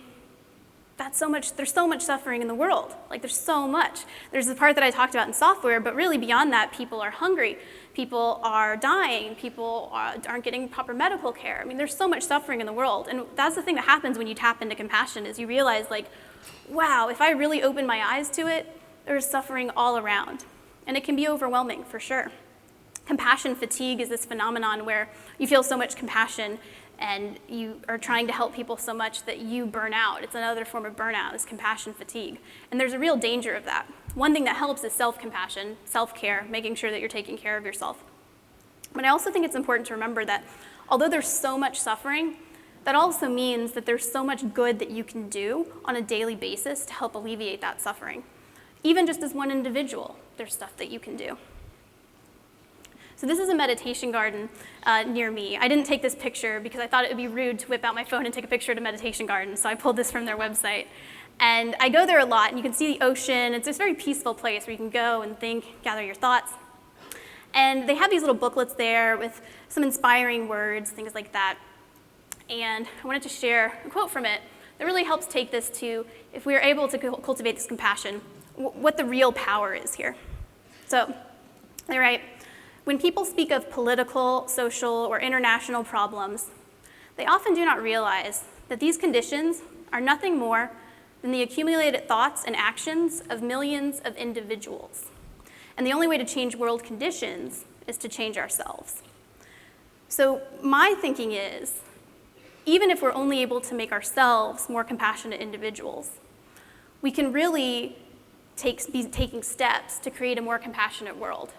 there's so much suffering in the world. Like there's so much. There's the part that I talked about in software, but really beyond that, people are hungry. People are dying. People aren't getting proper medical care. I mean, there's so much suffering in the world. And that's the thing that happens when you tap into compassion is you realize like, wow, if I really open my eyes to it, there's suffering all around. And it can be overwhelming for sure. Compassion fatigue is this phenomenon where you feel so much compassion and you are trying to help people so much that you burn out. It's another form of burnout, is compassion fatigue. And there's a real danger of that. One thing that helps is self-compassion, self-care, making sure that you're taking care of yourself. But I also think it's important to remember that although there's so much suffering, that also means that there's so much good that you can do on a daily basis to help alleviate that suffering. Even just as one individual, there's stuff that you can do. So this is a meditation garden near me. I didn't take this picture because I thought it would be rude to whip out my phone and take a picture at a meditation garden, so I pulled this from their website. And I go there a lot, and you can see the ocean. It's this very peaceful place where you can go and think, gather your thoughts. And they have these little booklets there with some inspiring words, things like that. And I wanted to share a quote from it that really helps take this to, if we are able to cultivate this compassion, what the real power is here. So they write, when people speak of political, social, or international problems, they often do not realize that these conditions are nothing more than the accumulated thoughts and actions of millions of individuals. And the only way to change world conditions is to change ourselves. So my thinking is, even if we're only able to make ourselves more compassionate individuals, we can really be taking steps to create a more compassionate world.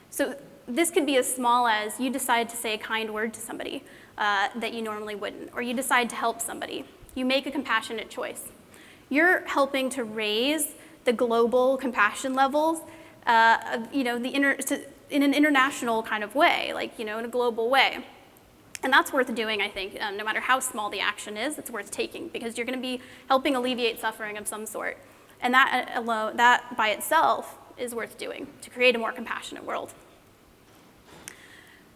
So this could be as small as you decide to say a kind word to somebody that you normally wouldn't, or you decide to help somebody. You make a compassionate choice. You're helping to raise the global compassion levels in an international kind of way, like, in a global way. And that's worth doing, I think, no matter how small the action is, it's worth taking, because you're going to be helping alleviate suffering of some sort. And that by itself is worth doing to create a more compassionate world.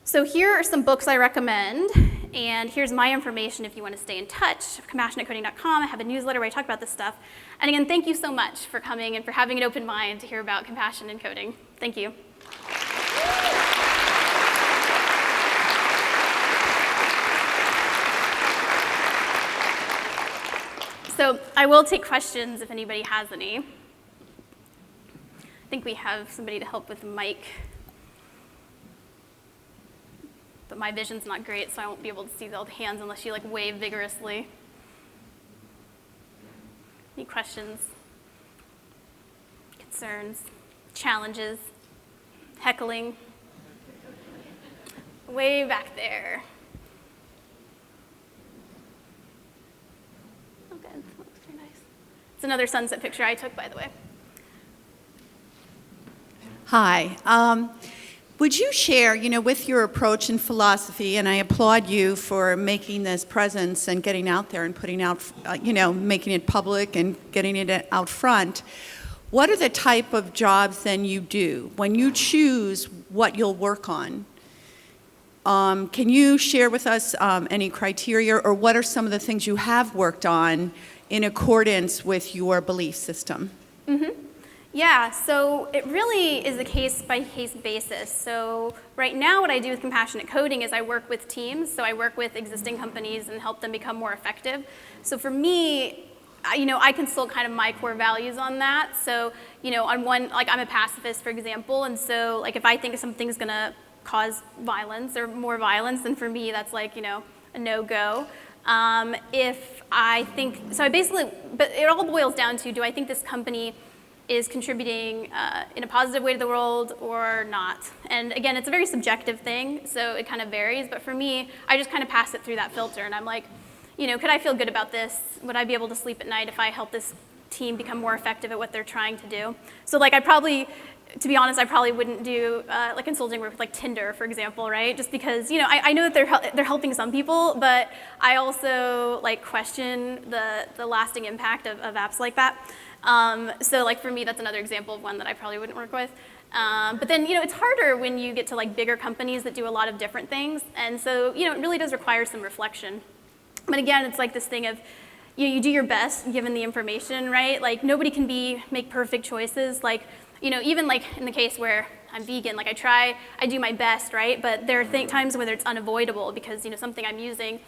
So here are some books I recommend, and here's my information if you want to stay in touch, compassionatecoding.com. I have a newsletter where I talk about this stuff. And again, thank you so much for coming and for having an open mind to hear about compassion in coding. Thank you. So I will take questions if anybody has any. I think we have somebody to help with the mic. But my vision's not great, so I won't be able to see all the hands unless you wave vigorously. Any questions? Concerns? Challenges? Heckling? Way back there. Oh, good. That looks very nice. It's another sunset picture I took, by the way. Hi. Would you share, with your approach and philosophy, and I applaud you for making this presence and getting out there and putting out, making it public and getting it out front, what are the type of jobs then you do when you choose what you'll work on? Can you share with us any criteria, or what are some of the things you have worked on in accordance with your belief system? Mm-hmm. Yeah, so it really is a case-by-case basis. So right now what I do with compassionate coding is I work with teams. So I work with existing companies and help them become more effective. So for me, I consult kind of my core values on that. So, on one, I'm a pacifist, for example, and so if I think something's gonna cause violence or more violence, then for me that's a no-go. If I think, but it all boils down to, do I think this company is contributing in a positive way to the world or not? And again, it's a very subjective thing, so it kind of varies, but for me, I just kind of pass it through that filter, and I'm like, could I feel good about this? Would I be able to sleep at night if I help this team become more effective at what they're trying to do. So like to be honest, I probably wouldn't do like consulting work with like Tinder, for example, right? Just because, you know, I know that they're helping some people, but I also like question the lasting impact of apps like that. So like for me, that's another example of one that I probably wouldn't work with. But then, you know, it's harder when you get to like bigger companies that do a lot of different things. And so, you know, it really does require some reflection. But again, it's like this thing of, you do your best given the information, right? Like nobody can make perfect choices. Like, you know, even like in the case where I'm vegan, like I do my best, right? But there are times when it's unavoidable because, you know, something I'm using,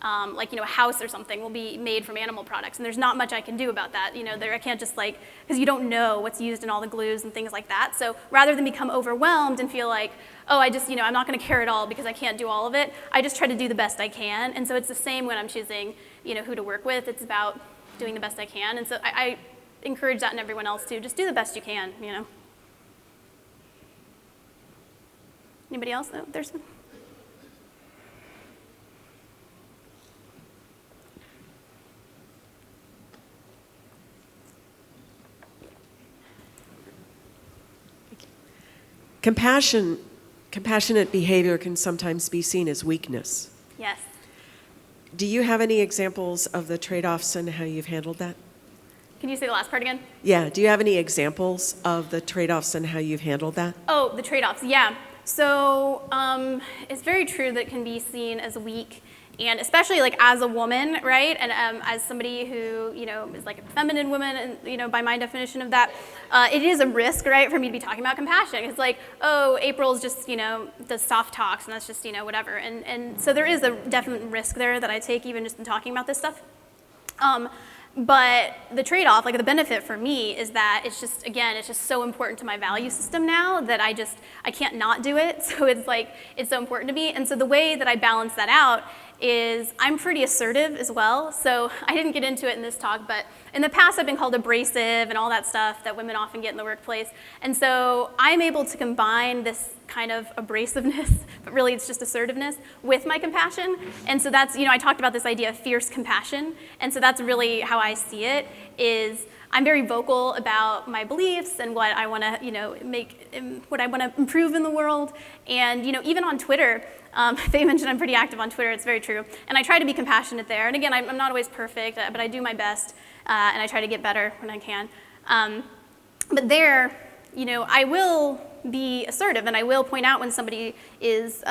like, you know, a house or something will be made from animal products, and there's not much I can do about that. You know, I can't just like, because you don't know what's used in all the glues and things like that. So rather than become overwhelmed and feel like, oh, you know, I'm not going to care at all because I can't do all of it, I just try to do the best I can. And so it's the same when I'm choosing, you know, who to work with. It's about doing the best I can. And so I encourage that in everyone else too. Just do the best you can, you know. Anybody else? No, there's one. Compassionate behavior can sometimes be seen as weakness. Yes. Do you have any examples of the trade-offs and how you've handled that? Can you say the last part again? Yeah, do you have any examples of the trade-offs and how you've handled that? Oh, the trade-offs, yeah. So it's very true that it can be seen as weak, and especially like as a woman, right? And as somebody who, you know, is like a feminine woman, and, you know, by my definition of that, it is a risk, right, for me to be talking about compassion. It's like, oh, April's just, you know, does soft talks, and that's just, you know, whatever. And so there is a definite risk there that I take even just in talking about this stuff. But the trade-off, like the benefit for me is that it's just, again, it's just so important to my value system now that I can't not do it. So it's like, it's so important to me. And so the way that I balance that out is I'm pretty assertive as well. So I didn't get into it in this talk, but in the past I've been called abrasive and all that stuff that women often get in the workplace. And so I'm able to combine this kind of abrasiveness, but really it's just assertiveness, with my compassion. And so that's, you know, I talked about this idea of fierce compassion. And so that's really how I see it, is I'm very vocal about my beliefs and what I want to, you know, what I want to improve in the world. And, you know, even on Twitter, Faye mentioned I'm pretty active on Twitter. It's very true. And I try to be compassionate there. And again, I'm not always perfect, but I do my best, and I try to get better when I can. But there, you know, I will be assertive, and I will point out when somebody is,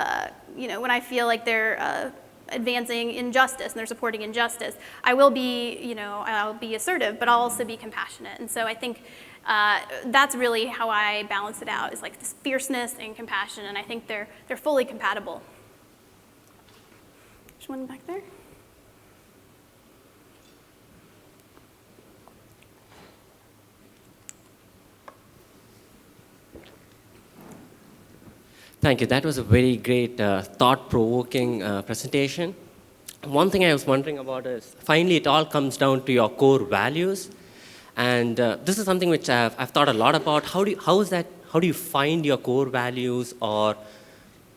you know, when I feel like they're advancing injustice and they're supporting injustice. I will be, you know, I'll be assertive, but I'll also be compassionate. And so I think that's really how I balance it out, is like this fierceness and compassion, and I think they're fully compatible. There's one back there. Thank you. That was a very great, thought-provoking presentation. One thing I was wondering about is, finally, it all comes down to your core values. And this is something which I've thought a lot about. How do you find your core values, or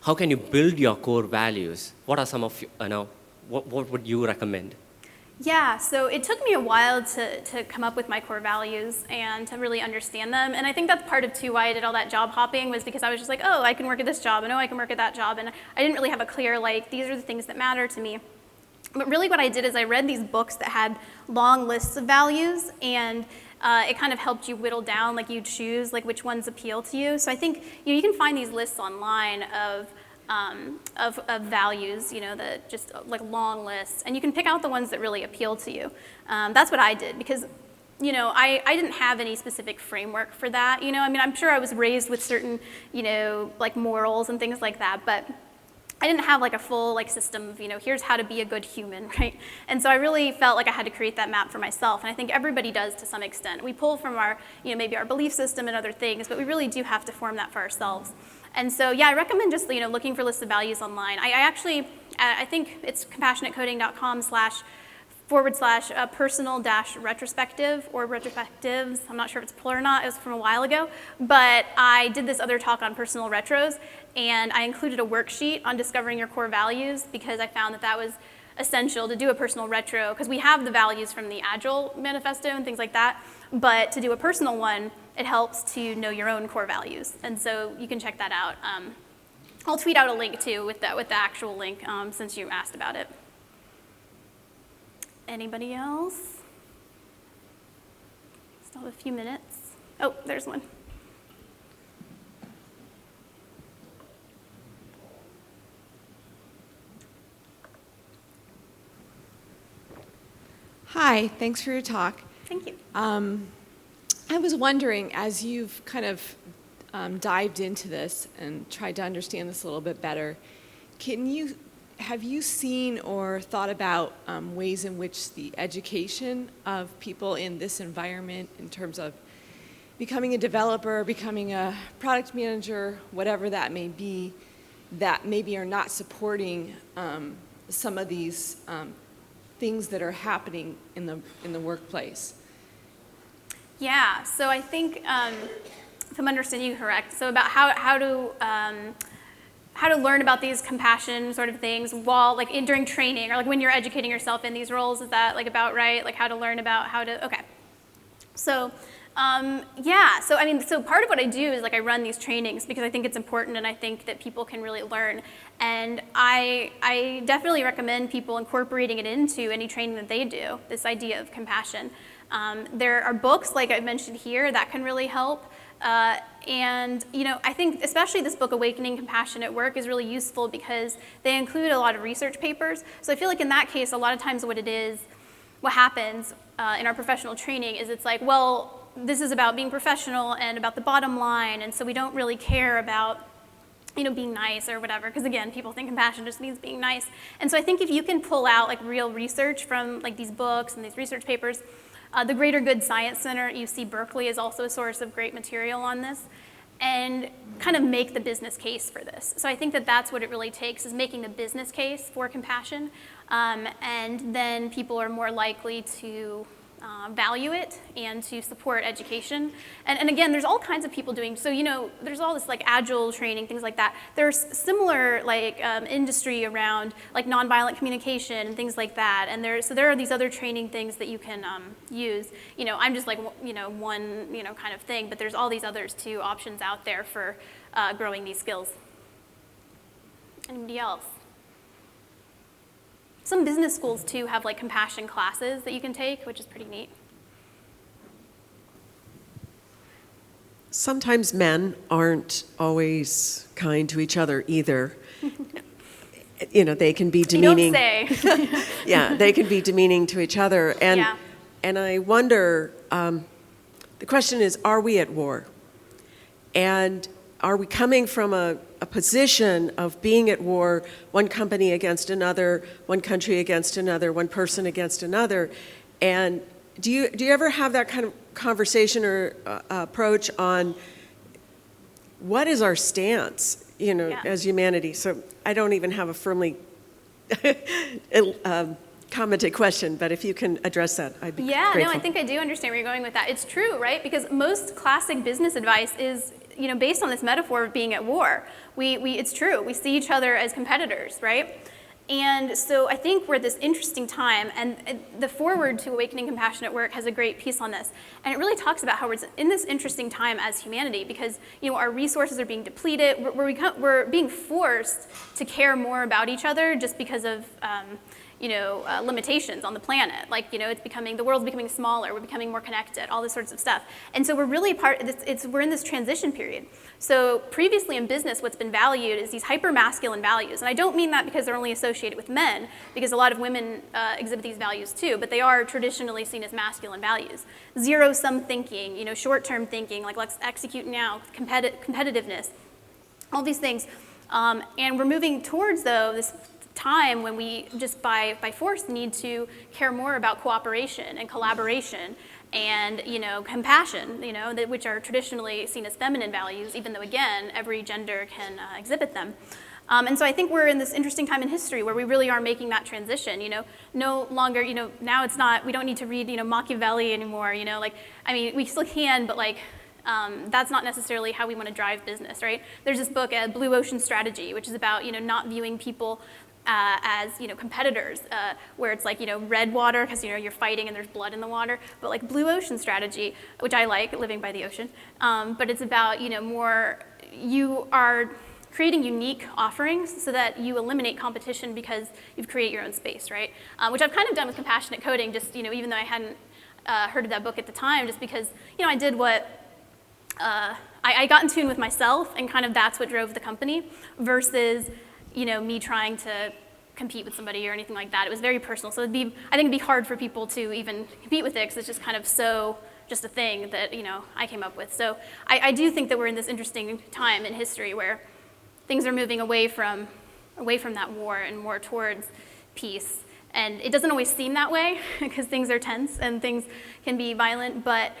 how can you build your core values? What are some of, you know, what would you recommend? Yeah, so it took me a while to come up with my core values and to really understand them. And I think that's part of too why I did all that job hopping, was because I was just like, oh, I can work at this job, and oh, I can work at that job. And I didn't really have a clear, like, these are the things that matter to me. But really what I did is I read these books that had long lists of values, and it kind of helped you whittle down, like you choose like which ones appeal to you. So I think, you know, you can find these lists online of values, you know, that just like long lists, and you can pick out the ones that really appeal to you. That's what I did, because, you know, I didn't have any specific framework for that. You know, I mean, I'm sure I was raised with certain, you know, like morals and things like that, but I didn't have like a full like system of, you know, here's how to be a good human, right? And so I really felt like I had to create that map for myself, and I think everybody does to some extent. We pull from our, you know, maybe our belief system and other things, but we really do have to form that for ourselves. And so, yeah, I recommend just, you know, looking for lists of values online. I think it's compassionateCoding.com//personal-retrospective or retrospectives. I'm not sure if it's plural or not. It was from a while ago. But I did this other talk on personal retros, and I included a worksheet on discovering your core values, because I found that was essential to do a personal retro, because we have the values from the Agile Manifesto and things like that, but to do a personal one, it helps to know your own core values. And so you can check that out. I'll tweet out a link too with the actual link, since you asked about it. Anybody else? Still have a few minutes. Oh, there's one. Hi, thanks for your talk. Thank you. I was wondering, as you've kind of dived into this and tried to understand this a little bit better, have you seen or thought about ways in which the education of people in this environment, in terms of becoming a developer, becoming a product manager, whatever that may be, that maybe are not supporting some of these things that are happening in the workplace? Yeah, so I think, if I'm understanding you correct, so about how to learn about these compassion sort of things while, like, during training, or like when you're educating yourself in these roles, is that like about right? Like how to learn about how to, okay. So, yeah, so I mean, so part of what I do is like I run these trainings because I think it's important and I think that people can really learn. And I definitely recommend people incorporating it into any training that they do, this idea of compassion. There are books, like I mentioned here, that can really help. And, you know, I think especially this book, Awakening Compassion at Work, is really useful because they include a lot of research papers. So I feel like in that case, a lot of times what happens in our professional training is it's like, well, this is about being professional and about the bottom line, and so we don't really care about, you know, being nice or whatever, because again, people think compassion just means being nice. And so I think if you can pull out like real research from like these books and these research papers, the Greater Good Science Center at UC Berkeley is also a source of great material on this, and kind of make the business case for this. So I think that that's what it really takes, is making the business case for compassion, and then people are more likely to value it and to support education. And again, there's all kinds of people doing, so you know, there's all this like Agile training, things like that. There's similar like industry around like nonviolent communication and things like that. And there are these other training things that you can use. You know, I'm just like, you know, one, you know, kind of thing, but there's all these others too, options out there for growing these skills. Anybody else? Some business schools, too, have like compassion classes that you can take, which is pretty neat. Sometimes men aren't always kind to each other either. You know, they can be demeaning. You don't say. Yeah, they can be demeaning to each other. And, Yeah. and I wonder, the question is, are we at war? And are we coming from a position of being at war, one company against another, one country against another, one person against another? And do you ever have that kind of conversation or approach on what is our stance, you know, Yeah. as humanity? So I don't even have a firmly commented question, but if you can address that, I'd be Yeah, grateful. no, I think I do understand where you're going with that. It's true, right? Because most classic business advice is, you know, based on this metaphor of being at war. It's true. We see each other as competitors, right? And so I think we're at this interesting time, and the foreword to Awakening Compassion at Work has a great piece on this. And it really talks about how we're in this interesting time as humanity because, you know, our resources are being depleted. We're being forced to care more about each other just because of, you know, limitations on the planet. Like, you know, the world's becoming smaller, we're becoming more connected, all this sorts of stuff. And so we're really we're in this transition period. So previously in business, what's been valued is these hyper-masculine values. And I don't mean that because they're only associated with men, because a lot of women exhibit these values too, but they are traditionally seen as masculine values. Zero-sum thinking, you know, short-term thinking, like let's execute now, competitiveness, all these things. And we're moving towards, though, this time when we just by force need to care more about cooperation and collaboration and, you know, compassion, you know, which are traditionally seen as feminine values, even though, again, every gender can exhibit them. And so I think we're in this interesting time in history where we really are making that transition, you know, no longer, you know, now it's not, we don't need to read, you know, Machiavelli anymore, you know, like, I mean, we still can, but like, that's not necessarily how we want to drive business, right? There's this book, Blue Ocean Strategy, which is about, you know, not viewing people as competitors, where it's like red water because you're fighting and there's blood in the water, but like blue ocean strategy, which I like, living by the ocean. But it's about more, you are creating unique offerings so that you eliminate competition because you've created your own space, right? Which I've kind of done with compassionate coding, just even though I hadn't heard of that book at the time, just because I did what I got in tune with myself, and kind of that's what drove the company, versus me trying to compete with somebody or anything like that. It was very personal. So I think it'd be hard for people to even compete with it because it's just kind of so just a thing that I came up with. So I do think that we're in this interesting time in history where things are moving away from that war and more towards peace. And it doesn't always seem that way because things are tense and things can be violent, but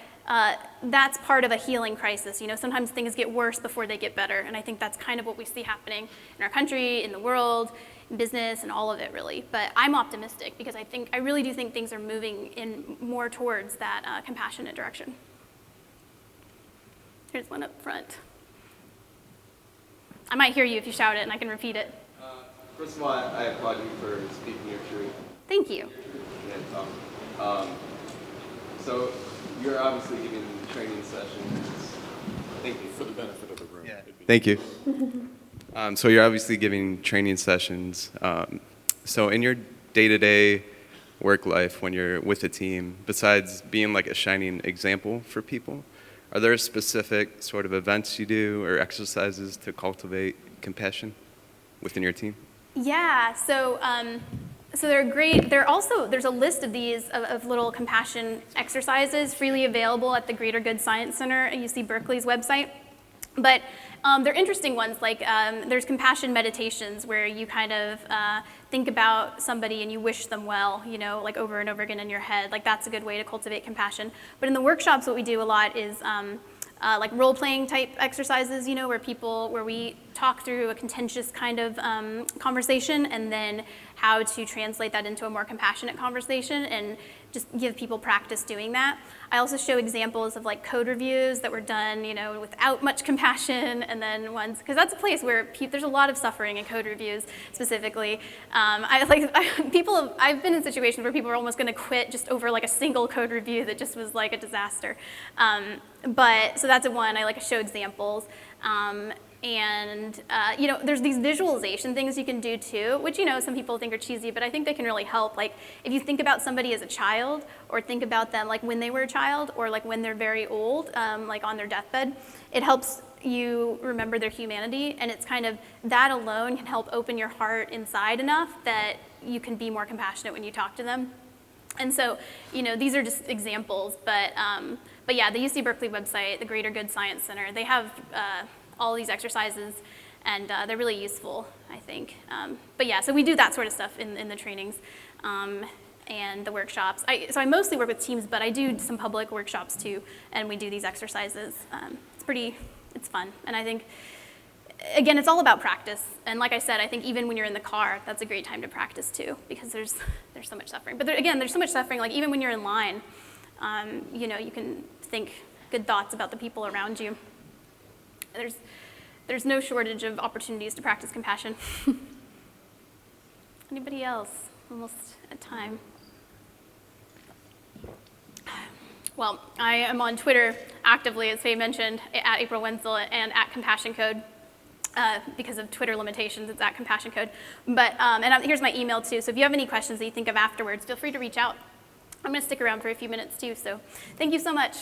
that's part of a healing crisis. Sometimes things get worse before they get better, and I think that's kind of what we see happening in our country, in the world, in business, and all of it, really. But I'm optimistic because I really do think things are moving in more towards that compassionate direction. Here's one up front. I might hear you if you shout it, and I can repeat it. First of all, I applaud you for speaking your truth. Thank you. So you're obviously giving training sessions. Thank you. For the benefit of the room. Yeah. Thank you. So you're obviously giving training sessions. So in your day-to-day work life, when you're with a team, besides being like a shining example for people, are there specific sort of events you do or exercises to cultivate compassion within your team? Yeah, so they're great. There's a list of these, of little compassion exercises freely available at the Greater Good Science Center at UC Berkeley's website. But they're interesting ones, like there's compassion meditations where you kind of think about somebody and you wish them well, like over and over again in your head. Like that's a good way to cultivate compassion. But in the workshops, what we do a lot is like role-playing type exercises, where we talk through a contentious kind of conversation and then how to translate that into a more compassionate conversation and just give people practice doing that. I also show examples of like code reviews that were done, without much compassion, and then ones, because that's a place where there's a lot of suffering in code reviews specifically. I've been in situations where people are almost going to quit just over like a single code review that just was like a disaster. So that's one. I show examples. There's these visualization things you can do too, which some people think are cheesy, but I think they can really help. Like if you think about somebody as a child, or think about them like when they were a child, or like when they're very old, like on their deathbed, it helps you remember their humanity, and it's kind of that alone can help open your heart inside enough that you can be more compassionate when you talk to them. And so, these are just examples, but yeah, the UC Berkeley website, the Greater Good Science Center, they have all these exercises, and they're really useful, I think. But yeah, so we do that sort of stuff in the trainings and the workshops. So I mostly work with teams, but I do some public workshops too, and we do these exercises. It's fun, and I think, again, it's all about practice. And like I said, I think even when you're in the car, that's a great time to practice too, because there's so much suffering. But there's so much suffering, like even when you're in line, you can think good thoughts about the people around you. There's no shortage of opportunities to practice compassion. Anybody else? Almost at time. Well, I am on Twitter actively, as Faye mentioned, at April Wensel and at Compassion Code. Because of Twitter limitations, it's at Compassion Code. But here's my email too. So if you have any questions that you think of afterwards, feel free to reach out. I'm going to stick around for a few minutes too. So thank you so much.